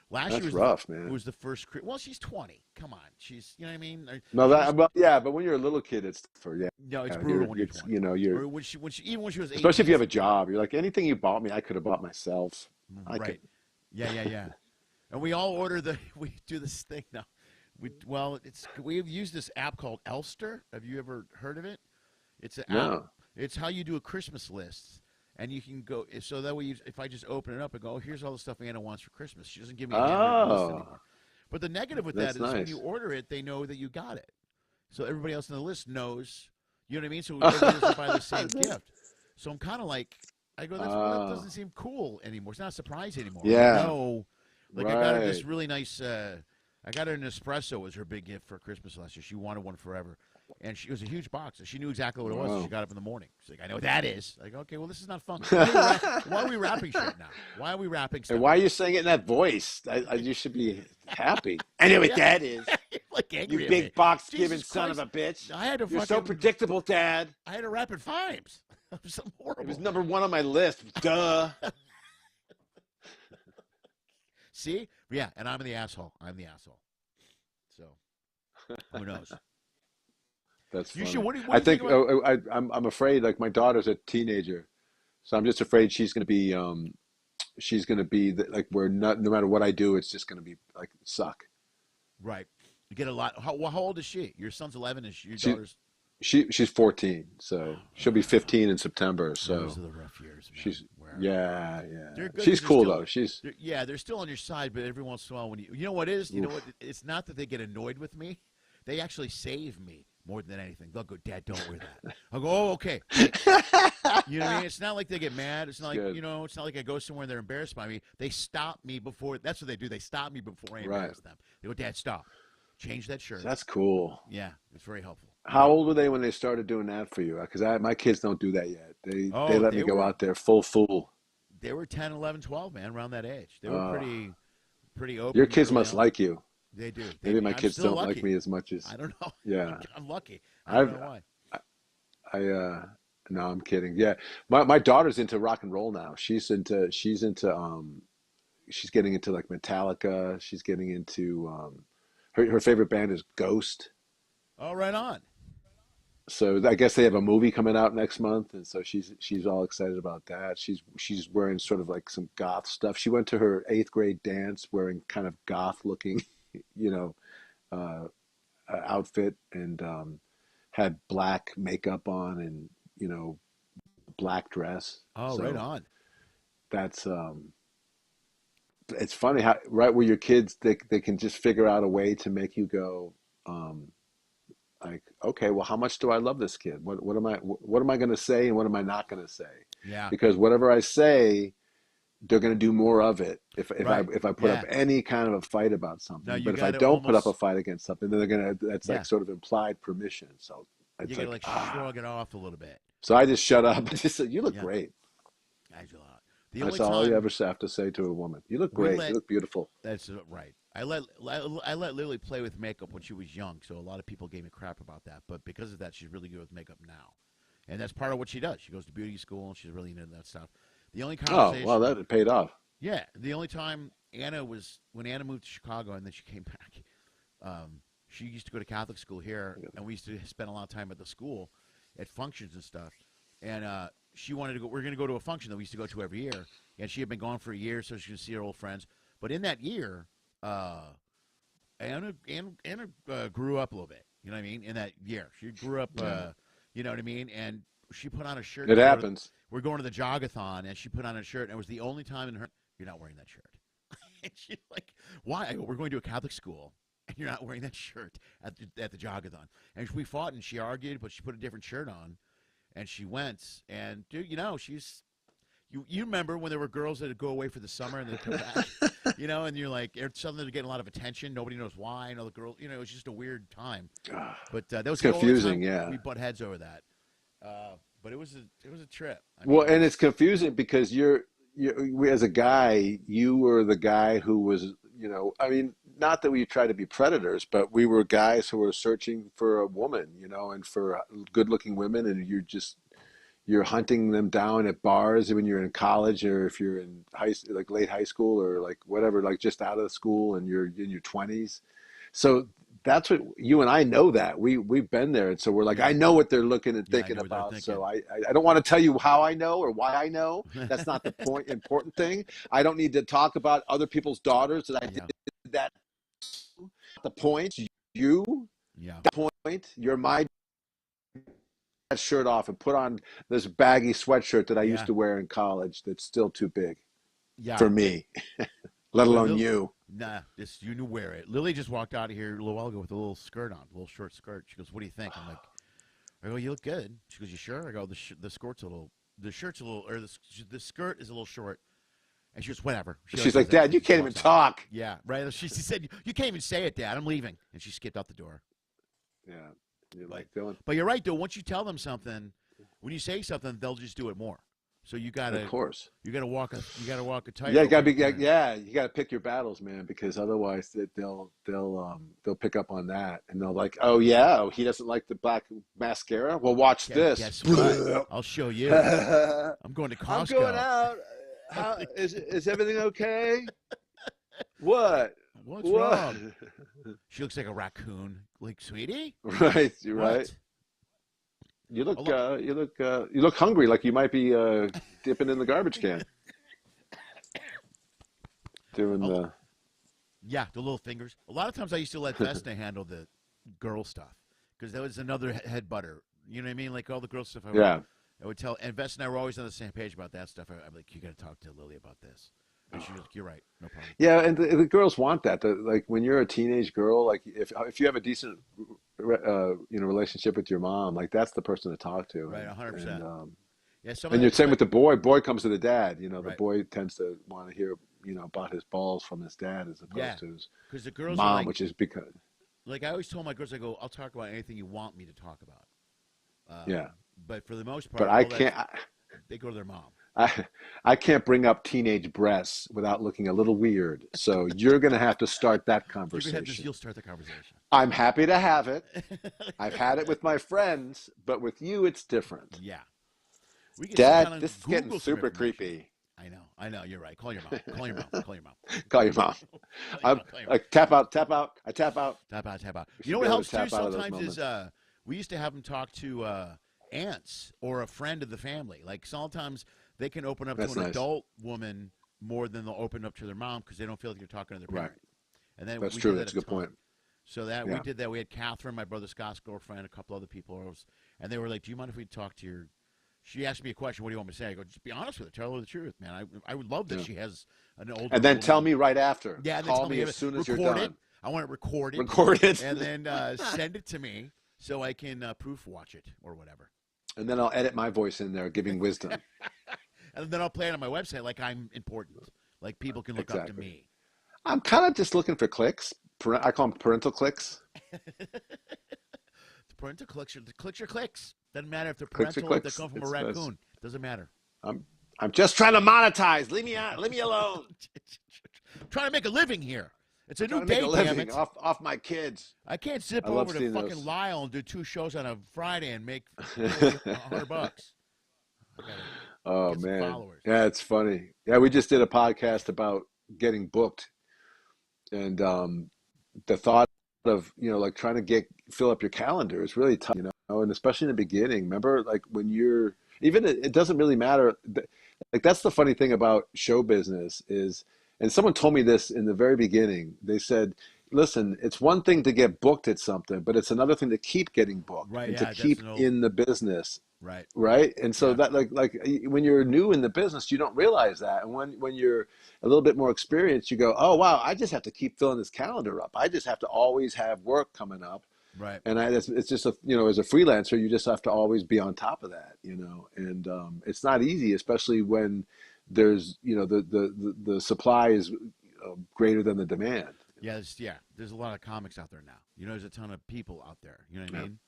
Last that's year was rough, man. was the first. Well, she's 20. Come on, she's, you know what I mean. No, She's- well, yeah, but when you're a little kid, it's for yeah. no, it's Yeah, brutal when you're it's 20. you're Or when she even when she was 18. especially if you have a job. You're like, anything you bought me, I could have bought myself. I right. could. Yeah. And we all order we do this thing now. We've used this app called Elster. Have you ever heard of it? It's an app. No. It's how you do a Christmas list. And you can go, so that way, if I just open it up and go, oh, here's all the stuff Anna wants for Christmas. She doesn't give me a generic list Oh, anymore. But the negative with that's that is when nice. you order it, they know that you got it. So everybody else on the list knows, you know what I mean? So everybody doesn't buy the same gift. So I'm kind of like, I go, that doesn't seem cool anymore. It's not a surprise anymore. Yeah. No. Like I got her this Right. really nice, I got her an espresso was her big gift for Christmas last year. She wanted one forever. And it was a huge box. So she knew exactly what it was. So Wow. she got up in the morning. She's like, I know what that is. Like, okay, well, this is not fun. Why are we wrapping shit now? Why are we wrapping stuff? And why are you saying it in that voice? You should be happy. I know what that is. like angry You at me. big box giving Jesus son of Christ. a bitch. I had to You're so fucking, predictable, Dad. I had to wrap it 5s. It was something It horrible. was #1 on my list. Duh. See? Yeah, and I'm the asshole. I'm the asshole. So, who knows? That's You funny. should. What do I you think think about? I'm afraid, like, my daughter's a teenager, so I'm just afraid she's gonna be like, where not, no matter what I do, it's just gonna be like suck. Right. You get a lot. How old is she? Your son's 11. Is your She daughter's? she's 14, so she'll be 15 in September. Those So are the rough years, man. she's Where yeah. they're good She's because cool though. She's they're still on your side. But every once in a while, when you know what it is, you know what? oof. It's not that they get annoyed with me. They actually save me more than anything. They'll go, Dad, don't wear that. I'll go, oh, okay. You know what I mean? It's not like they get mad. It's not like, Good. it's not like I go somewhere and they're embarrassed by me. They stop me before. That's what they do. They stop me before I Right. embarrass them. They go, Dad, stop. Change that shirt. That's cool. Yeah, it's very helpful. How old were they when they started doing that for you? Because my kids don't do that yet. They Oh, let me go out there full fool. they were 10, 11, 12, man, around that age. They were Uh, pretty open. your kids early must on. like you. They do. Maybe my I'm kids still don't lucky. like me as much as I don't know. yeah. I'm lucky. I don't I've know why. no, I'm kidding. Yeah, my daughter's into rock and roll now. She's getting into like Metallica. She's getting into her favorite band is Ghost. Oh, right on. So I guess they have a movie coming out next month, and so she's all excited about that. She's wearing sort of like some goth stuff. She went to her 8th grade dance wearing kind of goth looking, you know, outfit, and had black makeup on, and black dress. Oh, right So on. that's it's funny how right where your kids they can just figure out a way to make you go like, okay, well, how much do I love this kid? What am I going to say, and what am I not going to say? Yeah. Because whatever I say, they're going to do more of it Right. if I put Yeah. up any kind of a fight about No, something. you But if I got to don't put up a almost. fight against something, then that's Yeah. like sort of implied permission. So You it's got to like, shrug it off a little bit. so I just shut up. I just said, you look Yeah. great. Angela. The That's only all you time ever have to say to a woman. You look we great. let You look beautiful. that's right. I let Lily play with makeup when she was young, so a lot of people gave me crap about that. But because of that, she's really good with makeup now, and that's part of what she does. She goes to beauty school, and she's really into that stuff. The only Oh, conversation, well, that paid off. yeah, the only time when Anna moved to Chicago and then she came back, she used to go to Catholic school here, and we used to spend a lot of time at the school, at functions and stuff. And she wanted to go. We're going to go to a function that we used to go to every year, and she had been gone for a year, so she could see her old friends. But in that year, Anna grew up a little bit. You know what I mean? In that year, she grew up. You know what I mean? And she put on a shirt. It happens. We're going to the jogathon, and she put on a shirt, and it was the only time in her. You're not wearing that shirt. And she's like, "Why?" I go, "We're going to a Catholic school, and you're not wearing that shirt at the jogathon." And we fought, and she argued, but she put a different shirt on, and she went. And dude, she's. You remember when there were girls that would go away for the summer and they'd come back, and you're like, suddenly they're getting a lot of attention. Nobody knows why. And all the girls, it was just a weird time. But that was the only Confusing, time yeah. we butt heads over that. But it was a trip. Well, and it's confusing because as a guy, you were the guy who was, I mean, not that we try to be predators, but we were guys who were searching for a woman, and for good-looking women, and you're hunting them down at bars when you're in college, or if you're in late high school, or like whatever, like just out of school and you're in your 20s. So that's what you and I know, that we've been there. And so we're like, I know what they're looking and thinking about. So I don't want to tell you how I know or why I know. That's not the important thing. I don't need to talk about other people's daughters that I did that. The point, the point, you're my shirt off and put on this baggy sweatshirt that I used to wear in college that's still too big for me, let alone you. Nah, you knew wear it. Lily just walked out of here a little while ago with a little skirt on, a little short skirt. She goes, "What do you think?" I'm like, I go, "You look good." She goes, "You sure?" I go, "The shirt's a little, or the skirt is a little short." And she goes, "Whatever." She's like, "Dad, you can't even talk." Yeah, right. She said, "You can't even say it, Dad. I'm leaving." And she skipped out the door. Yeah. You're like, Dylan. But you're right, though. Once you tell them something, when you say something, they'll just do it more. So you gotta, of course, you gotta walk a tightrope. Yeah, you gotta be, you gotta pick your battles, man, because otherwise they'll pick up on that, and they'll like, oh yeah, he doesn't like the black mascara. Well, watch this. Guess what? I'll show you. I'm going to Costco. I'm going out. Is everything okay? What? What's wrong? She looks like a raccoon. Like, sweetie? Right, you're right. You look hungry, like you might be dipping in the garbage can. Doing the Yeah, the little fingers. A lot of times I used to let Vesna handle the girl stuff because that was another head butter. You know what I mean? Like all the girl stuff. I would tell, and Vesna and I were always on the same page about that stuff. I'm like, you got to talk to Lily about this. And she was like, you're right, no problem. Yeah, and the girls want that. Like when you're a teenage girl, like if you have a decent relationship with your mom, like that's the person to talk to. Right, 100%. And you're same with the boy. Boy comes to the dad. You know, the Right. boy tends to want to hear about his balls from his dad as opposed to his the girls mom, are like, which is because like I always told my girls, I go, I'll talk about anything you want me to talk about. yeah. But for the most part, But I can't. They go to their mom. I can't bring up teenage breasts without looking a little weird. So you're going to have to start that conversation. You'll start the conversation. I'm happy to have it. I've had it with my friends, but with you, it's different. Yeah. Dad, this is getting super creepy. I know. You're right. Call your mom. Call your mom. Call your mom. Call your mom. I tap out. I tap out. Tap out. You know what helps too sometimes is we used to have them talk to aunts or a friend of the family. Like sometimes they can open up to an adult woman more than they'll open up to their mom because they don't feel like you're talking to their parent. Right. And then that's true. That's a good point. So we did that. We had Catherine, my brother Scott's girlfriend, a couple other people, and they were like, "Do you mind if we talk to your?" She asked me a question. What do you want me to say? I go, just be honest with her. Tell her the truth, man. I would love that she has an older. And then tell me right after. Yeah, call me as soon as you're done. I want it recorded. Record it. And then send it to me so I can proof watch it or whatever. And then I'll edit my voice in there, giving wisdom. And then I'll play it on my website like I'm important. Like people can look up to me. I'm kind of just looking for clicks. I call them parental clicks. The parental clicks are clicks. Doesn't matter if they're parental or if they come from a raccoon. Doesn't matter. I'm just trying to monetize. Leave me out. Leave me alone. Trying to make a living here. It's a new day, damn it. Off my kids. I can't zip over to fucking Lyle and do 2 shows on a Friday and make $100. Oh man, yeah, it's funny. Yeah, we just did a podcast about getting booked, and the thought of like trying to fill up your calendar is really tough, and especially in the beginning. Remember, like when you're it doesn't really matter. Like that's the funny thing about show business is. And someone told me this in the very beginning. They said, listen, it's one thing to get booked at something, but it's another thing to keep getting booked and to keep in the business. Right. Right. And so that like when you're new in the business, you don't realize that. And when you're a little bit more experienced, you go, oh, wow, I just have to keep filling this calendar up. I just have to always have work coming up. Right. And it's just, as a freelancer, you just have to always be on top of that, and it's not easy, especially when there's the supply is greater than the demand. There's a lot of comics out there now. There's a ton of people out there. You know what I mean?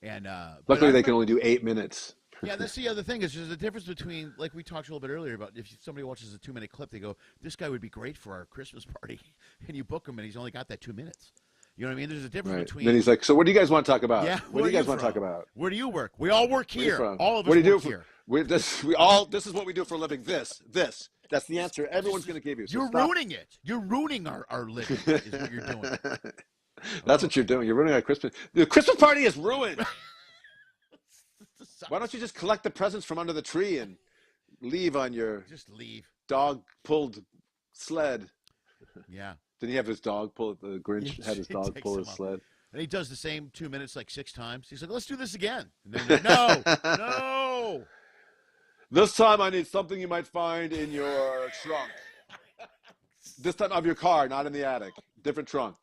And luckily they can only do 8 minutes. Yeah, that's the other thing is there's a difference between, like we talked a little bit earlier about, if somebody watches a 2-minute clip, they go, this guy would be great for our Christmas party, and you book him and he's only got that 2 minutes. You know what I mean? There's a difference between. Then he's like, so what do you guys want to talk about? Yeah, what do you guys want to talk about? Where do you work? We all work here. All of us what do you work do here. This is what we do for a living. This. That's the answer everyone's going to give you. So you're ruining it. You're ruining our living is what you're doing. That's what you're doing. You're ruining our Christmas. The Christmas party is ruined. Why don't you just collect the presents from under the tree and leave on your dog-pulled sled? Yeah. Didn't he have his dog pull it? The Grinch had his dog pull his sled. And he does the same 2 minutes like 6 times. He's like, let's do this again. And then like, no. This time I need something you might find in your trunk. This time of your car, not in the attic. Different trunk.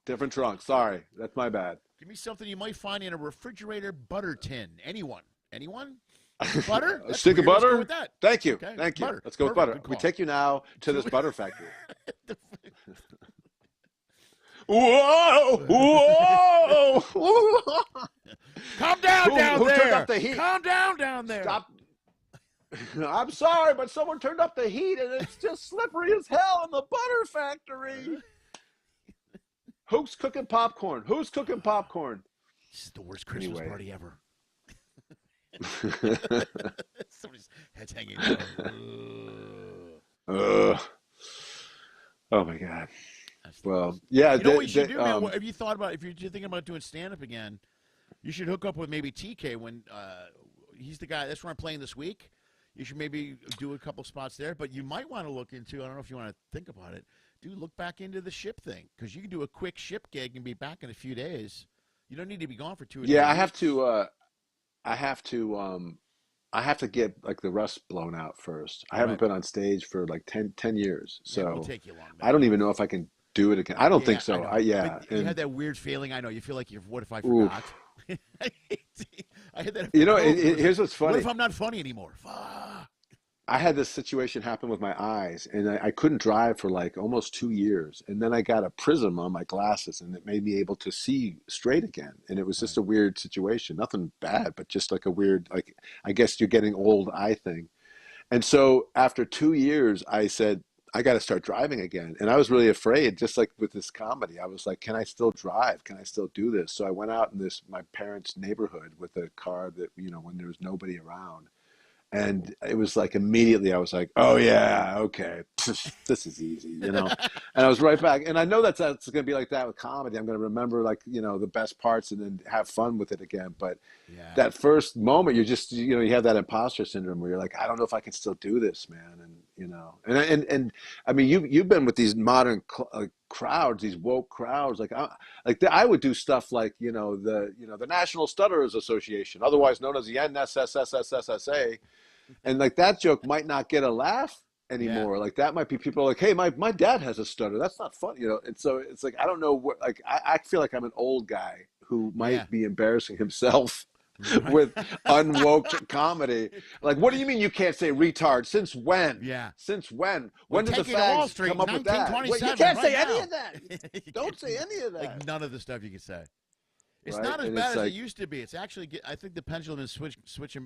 Sorry, that's my bad. Give me something you might find in a refrigerator butter tin. Anyone? Butter? A stick of butter? Let's go with that. Thank you. Okay. Thank you. Butter. Let's go with butter. We take you now to this butter factory. Whoa! Calm down who there. Turned up the heat? Calm down there. Stop. I'm sorry, but someone turned up the heat and it's just slippery as hell in the butter factory. Who's cooking popcorn? This is the worst Christmas party ever. Somebody's head's hanging down. Oh my God. Well, yeah. You know what you should do, man? Have you thought about, if you're thinking about doing stand-up again, You should hook up with maybe TK when he's the guy. That's where I'm playing this week. You should maybe do a couple spots there, but you might want to look into, I don't know if you want to think about it, dude, look back into the ship thing, because you can do a quick ship gig and be back in a few days. You don't need to be gone for 2 or 3 Yeah, weeks. I have to get like the rust blown out first. I haven't Right. been on stage for like 10 years, Yeah, it will so take you long. I don't even know if I can do it again. I don't think I so. know. But you And had that weird feeling. I know. You feel like what if I oof. forgot? I had that. You know, COVID. here's what's What funny. if I'm not funny anymore? Fuck. I had this situation happen with my eyes, and I couldn't drive for like almost 2 years. And then I got a prism on my glasses, and it made me able to see straight again. And it was just a weird situation. Nothing bad, but just like a weird, like, I guess you're getting old eye thing. And so after 2 years, I said, I got to start driving again. And I was really afraid, just like with this comedy. I was like, can I still drive? Can I still do this? So I went out in my parents' neighborhood with a car that, when there was nobody around. And it was like immediately I was like, oh yeah, okay, this is easy, And I was right back. And I know that's going to be like that with comedy. I'm going to remember like, the best parts and then have fun with it again. But that first moment, you're just, you have that imposter syndrome where you're like, I don't know if I can still do this, man. And I mean, you've been with these modern crowds, these woke crowds. Like I would do stuff like, the National Stutterers Association, otherwise known as the NSSSSSA. And like that joke might not get a laugh anymore. Like that might be people are like, hey, my dad has a stutter. That's not fun, And so it's like, I don't know what, like, I feel like I'm an old guy who might be embarrassing himself with unwoke comedy. Like, what do you mean you can't say retard? Since when? Yeah. Since when? We're When did the taking Wall fags Street, come up with that? Well, you 1927, can't right say any now. of that. Don't say any of that. Like none of the stuff you can say. It's Right? not as And bad it's as like, it used to be. It's actually, I think the pendulum is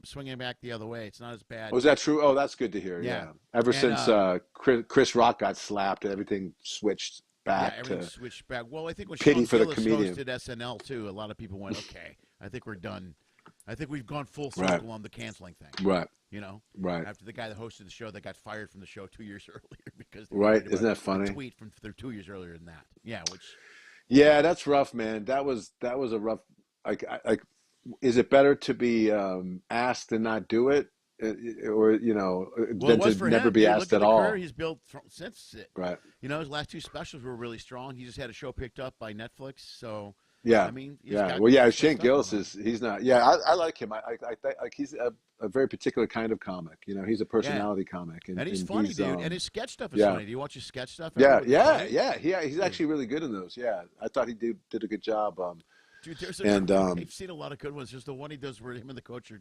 swinging back the other way. It's not as bad. oh, is that true? Oh, that's good to hear. Yeah. Yeah. Ever And, since Chris Rock got slapped, everything switched back everything to switched back. Well, I think when pity Sean for the Gillis comedian. hosted SNL too, a lot of people went, okay, I think we're done. I think we've gone full circle on the canceling thing. Right. Right. After the guy that hosted the show that got fired from the show 2 years earlier because they Right. worried Isn't about that funny? a tweet from 2 years earlier than that. Yeah, which. Yeah, that's rough, man. That was a rough. Like, is it better to be asked and not do it, or Well, than it was to for never him, be dude. asked Look at at the all? career he's built since it. Right. His last two specials were really strong. He just had a show picked up by Netflix, so Yeah. I mean, he's Yeah. got Well, yeah. good Shane stuff Gillis going on. he's not. Yeah, I like him. I like he's a very particular kind of comic. He's a personality comic, And he's funny, dude. And his sketch stuff is yeah. funny. Do you watch his sketch stuff? Yeah. ever with Yeah. Tony? Yeah. He's actually really good in those. Yeah, I thought he did a good job. Dude, And I've seen a lot of good ones. There's the one he does where him and the coach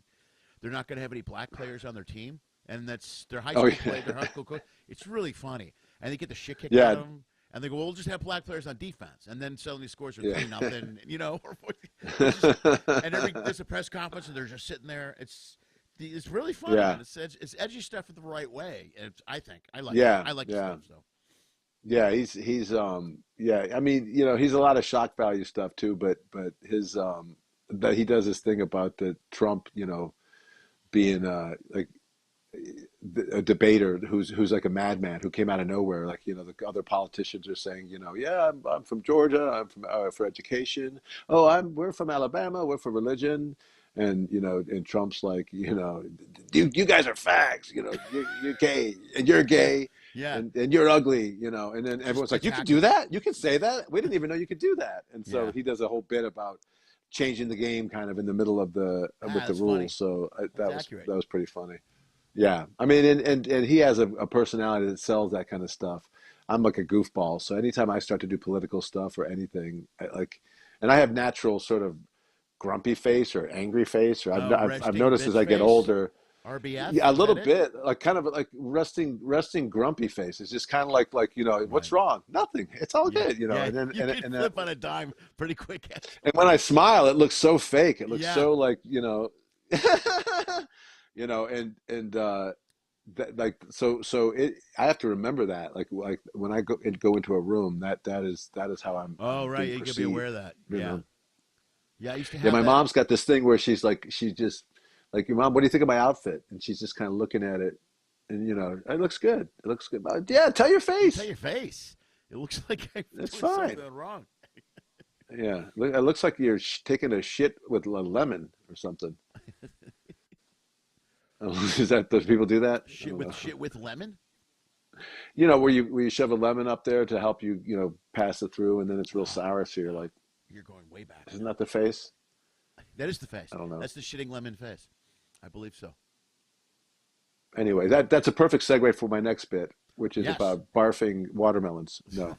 they're not going to have any black players on their team, and that's their high school play, their high school coach. It's really funny, and they get the shit kicked out of them, and they go, "Well, we'll just have black players on defense," and then suddenly scores are 3-0, and there's a press conference, and they're just sitting there. It's really funny. Yeah. Man. It's edgy stuff in the right way. And I think I like. Yeah. I like Yeah. stuff. So. Yeah, he's yeah. I mean, he's a lot of shock value stuff too, but his that he does this thing about the Trump, being like a debater who's like a madman who came out of nowhere. Like, the other politicians are saying, yeah, I'm from Georgia, I'm from for education. Oh, we're from Alabama, we're for religion. And and Trump's like, you guys are fags, you're gay and you're gay. Yeah. And you're ugly, and then everyone's like, you can do that? You can say that? We didn't even know you could do that. And so he does a whole bit about changing the game kind of in the middle of with the rules. Funny. So that accurate. was pretty funny. Yeah. I mean, and he has a personality that sells that kind of stuff. I'm like a goofball. So anytime I start to do political stuff or anything, and I have natural sort of grumpy face or angry face, or I've noticed as I get older, RBF? yeah, a little bit, like kind of like resting grumpy face. It's just kind of like what's wrong? Nothing. It's all good, Yeah. And then you can and flip on a dime pretty quick. and when I smile, it looks so fake. It looks so like I have to remember that. Like when I go into a room, that is how I'm. Oh, right. You can be aware of that. Yeah. Yeah, I used to have my that. mom's got this thing where she's just like, your mom, what do you think of my outfit? And she's just kind of looking at it, and it looks good. It looks good. Yeah, tell your face. Tell your face. It looks like I'm It's doing fine. something wrong. Yeah, it looks like you're taking a shit with a lemon or something. Is that, does people do that? I don't know. Shit with lemon. You know, where you shove a lemon up there to help you, pass it through, and then it's real Oh sour. So you're no, like, you're going way back isn't now. that the face? That is the face. I don't know. That's the shitting lemon face. I believe so. Anyway, that's a perfect segue for my next bit, which is Yes. about barfing watermelons. No,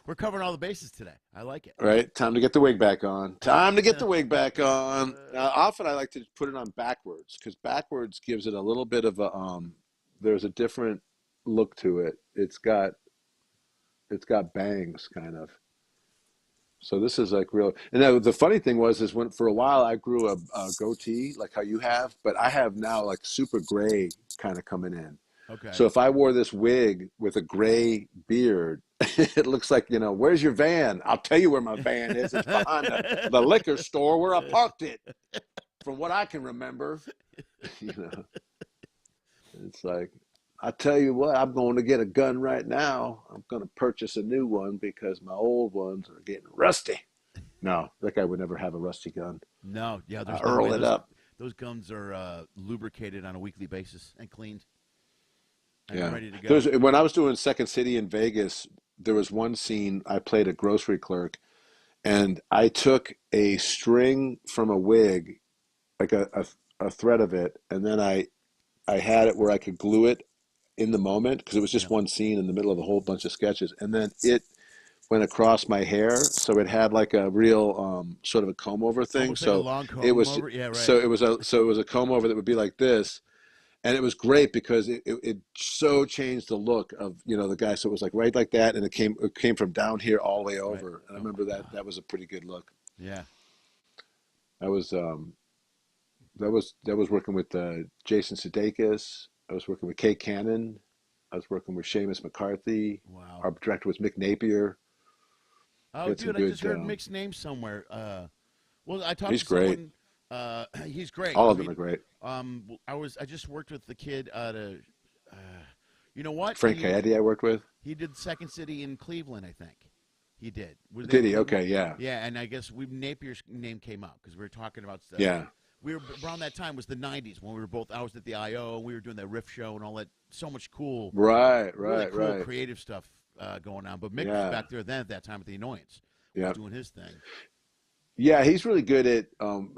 We're covering all the bases today. I like it. right? Time to get the wig back on. Time to get the wig back on. Often I like to put it on backwards because backwards gives it a little bit of a there's a different look to it. It's got bangs kind of. So this is like real. And now the funny thing is when for a while I grew a goatee like how you have, but I have now like super gray kind of coming in. Okay. So if I wore this wig with a gray beard, it looks like, where's your van? I'll tell you where my van is. It's behind the liquor store where I parked it. From what I can remember, it's like, I tell you what, I'm going to get a gun right now. I'm going to purchase a new one because my old ones are getting rusty. No, that guy would never have a rusty gun. No, yeah, there's I no way it up. those guns are lubricated on a weekly basis and cleaned. And Yeah. ready to go. When I was doing Second City in Vegas, there was one scene I played a grocery clerk, and I took a string from a wig, like a thread of it, and then I had it where I could glue it in the moment because it was just one scene in the middle of a whole bunch of sketches, and then it went across my hair, so it had like a real sort of a comb over thing. Almost So like a long comb it was over. Yeah, right. so it was a comb over that would be like this. And it was great because it so changed the look of the guy. So it was like right like that, and it came from down here all the way over. Right. And I remember that was a pretty good look. Yeah. That was working with Jason Sudeikis. I was working with Kay Cannon. I was working with Seamus McCarthy. Wow. Our director was Mick Napier. Oh, dude, I just heard Mick's name somewhere. Well, I talked He's to someone. great. He's great. All of them are great. I just worked with the kid out of, you know what? Frank Coyote I worked with. He did Second City in Cleveland, I think. He did. Did he? Okay, yeah. Yeah, and I guess Napier's name came up because we were talking about stuff. Yeah. We were around that time was the '90s when we were both. I was at the I.O. and we were doing that riff show and all that. So much cool, really cool creative stuff going on. But Mick was back there then at that time at the Annoyance. Yeah, doing his thing. Yeah, he's really good at.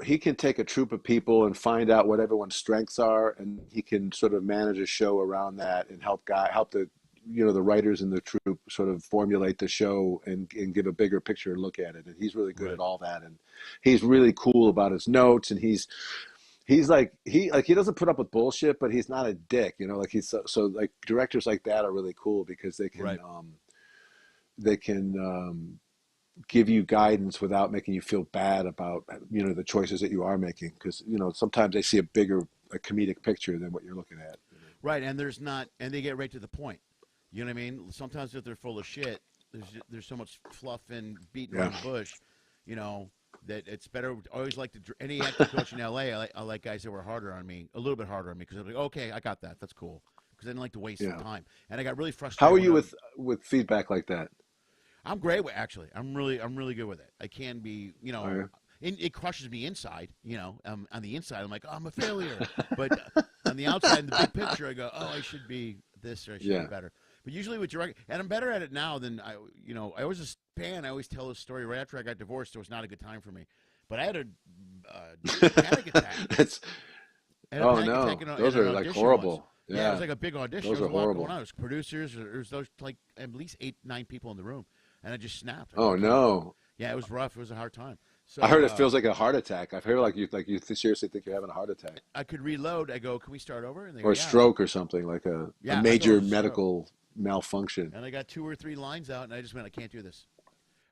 He can take a troupe of people and find out what everyone's strengths are, and he can sort of manage a show around that and help the the writers in the troupe sort of formulate the show and give a bigger picture look at it. And he's really good at all that. And he's really cool about his notes. And he's like he doesn't put up with bullshit, but he's not a dick. Like he's so like directors like that are really cool because they can give you guidance without making you feel bad about the choices that you are making, because sometimes they see a bigger comedic picture than what you're looking at. Right, and they get right to the point. You know what I mean? Sometimes if they're full of shit, there's so much fluff and beating around the bush, that it's better. I always like any acting coach in LA. I like guys that were a little bit harder on me, because I'm like, okay, I got that. That's cool, because I didn't like to waste some time. And I got really frustrated. How are you with feedback like that? I'm great with, actually. I'm really good with it. I can be, it crushes me inside, on the inside, I'm like, oh, I'm a failure. But on the outside, in the big picture, I go, oh, I should be this or I should be better. But usually with direct, and I'm better at it now than I was a fan. I always tell this story right after I got divorced. It was not a good time for me. But I had a panic attack. Oh, no. Those are like horrible. Yeah, it was like a big audition. Those there was are a lot horrible. going on. It was producers. There was like at least 8-9 people in the room. And I just snapped. Oh, no. Yeah, it was rough. It was a hard time. So I heard it feels like a heart attack. I've heard like you seriously think you're having a heart attack. I could reload. I go, can we start over? And they or a stroke or something, like a major medical malfunction. And I got 2 or 3 lines out, and I just went, I can't do this.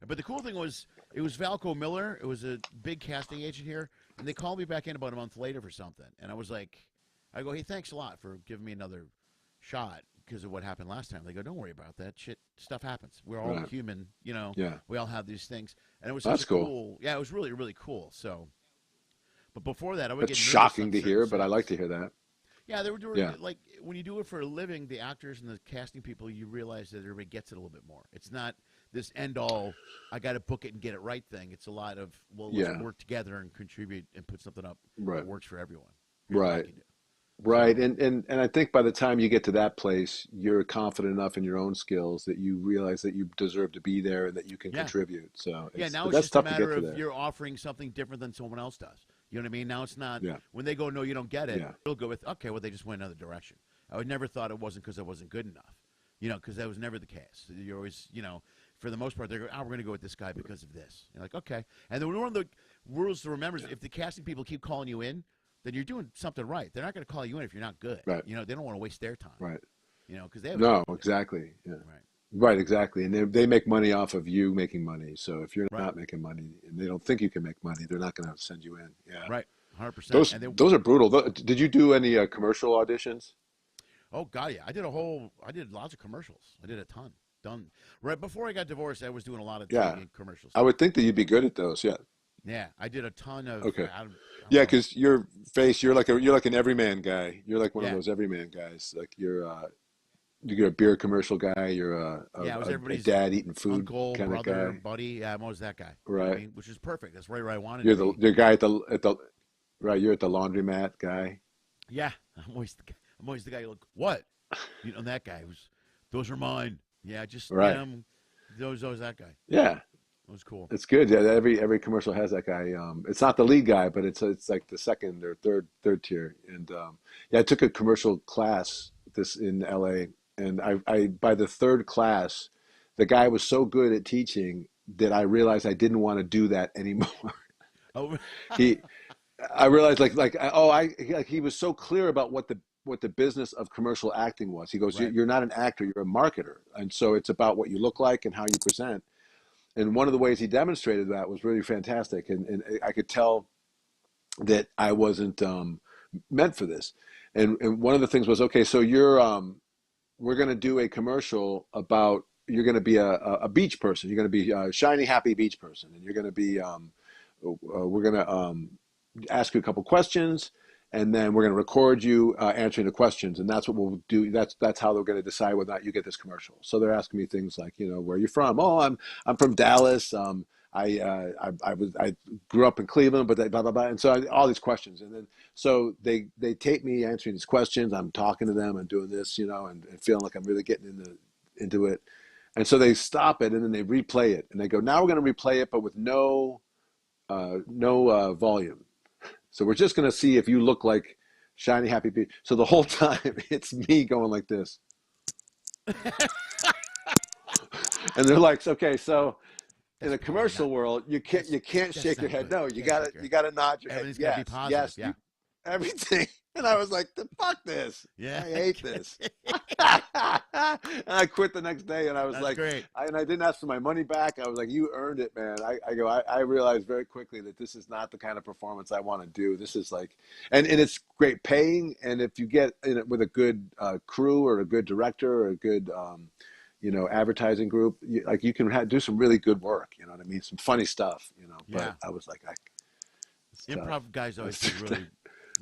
But the cool thing was, it was Valco Miller. It was a big casting agent here, and they called me back in about a month later for something. And I was like, I go, hey, thanks a lot for giving me another shot because of what happened last time. They go, don't worry about that shit. Stuff happens. We're all human, We all have these things. And it was That's cool. Yeah, it was really, really cool. So, but before that, I would That's get shocking to hear, but I like to hear that. Yeah, they were doing Yeah. like when you do it for a living, the actors and the casting people, you realize that everybody gets it a little bit more. It's not this end all. I got to book it and get it right thing. It's a lot of well, let's Yeah. work together and contribute and put something up that Right. works for everyone. Here's what I Right. can do. Right. So And I think by the time you get to that place, you're confident enough in your own skills that you realize that you deserve to be there and that you can yeah, contribute. So yeah. Now but it's that's just a tough to matter get to of there. you're offering something different than someone else does. You know what I mean? Now it's not Yeah. when they go, no, you don't get it. Yeah. You'll go with okay, well they just went another direction. I would never thought it wasn't because I wasn't good enough. You know, because that was never the case. You're always, you know, for the most part, they're going, oh, we're going to go with this guy because of this. You're like, okay. And then one of the rules to remember is if the casting people keep calling you in, then you're doing something right. They're not going to call you in if you're not good. Right. You know, they don't want to waste their time. Right. You know, because they have a No, job to do. exactly. Yeah. Right. Right, exactly. And they make money off of you making money. So if you're Right. not making money and they don't think you can make money, they're not going to send you in. Yeah. Right. 100%. Those And they, those are brutal. Did you do any commercial auditions? oh, God, yeah. I did lots of commercials. I did a ton. Done. Right before I got divorced, I was doing a lot of Yeah. TV commercials. I would think that you'd be good at those. Yeah. Yeah. I did a ton of. Okay. I don't Yeah, know. because your face, you're like an everyman guy. You're like one of Yeah. those everyman guys. Like you're a beer commercial guy. You're Yeah, I was a everybody's dad eating food uncle, kind of brother, guy. buddy. Yeah, I'm always that guy. You know what I Right. mean? Which is perfect. That's right where I wanted You're to be. the guy at the right. You're at the laundromat guy. Yeah, I'm always the guy. Look, what? You know that guy who's. Those are mine. Yeah, just Right. those that guy. Yeah. That was cool. It's good. Yeah, every commercial has that guy. It's not the lead guy, but it's like the second or third tier. And yeah, I took a commercial class this in LA, and I by the third class, the guy was so good at teaching that I realized I didn't want to do that anymore. Oh, He, I realized like he was so clear about what the business of commercial acting was. He goes, right. you're not an actor, you're a marketer, and so it's about what you look like and how you present. And one of the ways he demonstrated that was really fantastic. And I could tell that I wasn't meant for this. And one of the things was, okay, so we're going to do a commercial about, you're going to be a beach person. You're going to be a shiny, happy beach person. And you're going to be, we're going to ask you a couple questions. And then we're going to record you answering the questions, and that's what we'll do. That's how they're going to decide whether or not you get this commercial. So they're asking me things like, you know, where are you from? Oh, I'm from Dallas. I grew up in Cleveland, but blah blah blah. And so all these questions, and then so they tape me answering these questions. I'm talking to them and doing this, you know, and feeling like I'm really getting into it. And so they stop it, and then they replay it, and they go, now we're going to replay it, but with no volume. So we're just going to see if you look like shiny, happy beach. So the whole time it's me going like this. And they're like, okay, so in a commercial world, you can't shake your head. good. No, you gotta nod your head. Everything's got to be positive. Yes, Yeah. everything. And I was like, fuck this. Yeah. I hate this. And I quit the next day, and I was That's like, great. and I didn't ask for my money back. I was like, you earned it, man. I realized very quickly that this is not the kind of performance I want to do. This is like, and it's great paying. And if you get in it with a good crew or a good director or a good, you know, advertising group, you can do some really good work. You know what I mean? Some funny stuff, you know, but Yeah. I was like, it's Improv tough. guys always do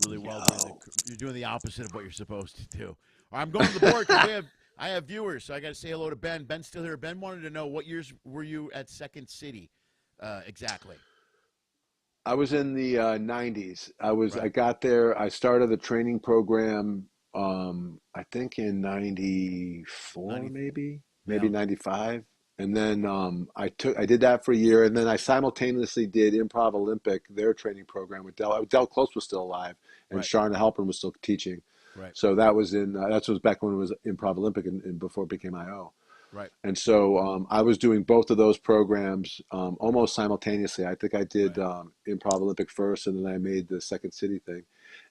really well. No. You're doing the opposite of what you're supposed to do. I'm going to the board because I have viewers, so I got to say hello to Ben. Ben's still here. Ben wanted to know what years were you at Second City exactly? I was in the 90s. Right. I got there. I started the training program. I think in 94, 90 maybe Yeah. 95. And then I did that for a year, and then I simultaneously did Improv Olympic, their training program with Del Close was still alive, and Right. Sharna Halpern was still teaching. Right. So that was that was back when it was Improv Olympic and before it became IO. Right. And so I was doing both of those programs almost simultaneously. I think I did Right. Improv Olympic first, and then I made the Second City thing.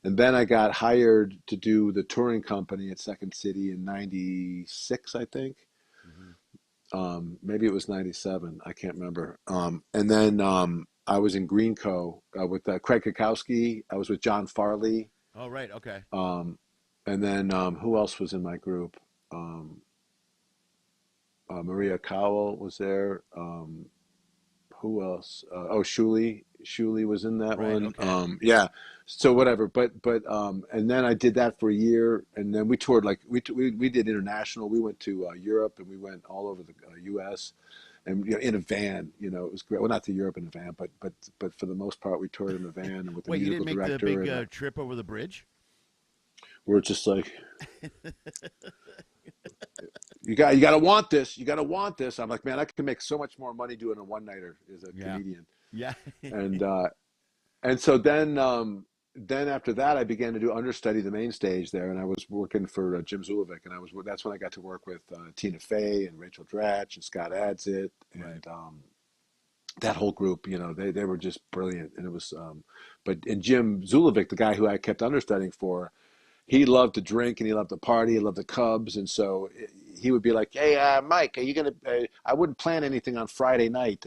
And then I got hired to do the touring company at Second City in 96, I think. Maybe it was 97. I can't remember. And then I was in Greenco with Craig Kukowski. I was with John Farley. Oh, right. Okay. And then who else was in my group? Maria Cowell was there. who else? Oh, Shuli was in that Right. one. Okay. Yeah. So whatever. But and then I did that for a year, and then we toured like we did international. We went to Europe, and we went all over the U.S. and in a van. It was great. Well, not to Europe in a van, but for the most part, we toured in a van and with the Wait, you musical didn't make the director. big And trip over the bridge? we're just like, you got to want this. You got to want this. I'm like, man, I could make so much more money doing a one-nighter as a Yeah. comedian. Yeah. And so then after that, I began to do understudy the main stage there, and I was working for Jim Zulovic, and that's when I got to work with Tina Fey and Rachel Dratch and Scott Adsit and Right. that whole group. They were just brilliant, and it was. And Jim Zulovic, the guy who I kept understudying for, he loved to drink and he loved to party. He loved the Cubs, and so he would be like, "Hey, Mike, are you gonna?" I wouldn't plan anything on Friday night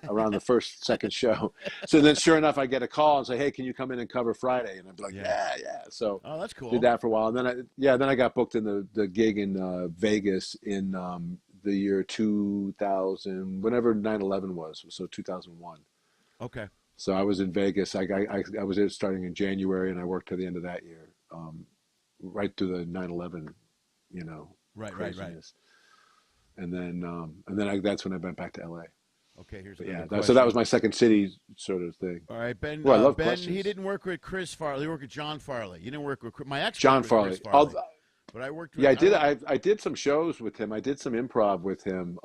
around the second show. So then, sure enough, I get a call and say, "Hey, can you come in and cover Friday?" And I'd be like, Yeah. "Yeah." So Oh, that's cool. did that for a while, and then I got booked in the gig in Vegas in the year 2000, whenever 9/11 was, so 2001. Okay. So I was in Vegas. I was there starting in January, and I worked to the end of that year. Right through the 9/11, Right. craziness. And then that's when I went back to LA. Okay. Here's But another yeah, so that question. was my second city sort of thing. All right, Ben. Well, I love Ben, questions. he didn't work with Chris Farley. He worked with John Farley. You didn't work with my ex. John Chris Farley. Farley. But I worked with. Yeah, I did. I did some shows with him. I did some improv with him,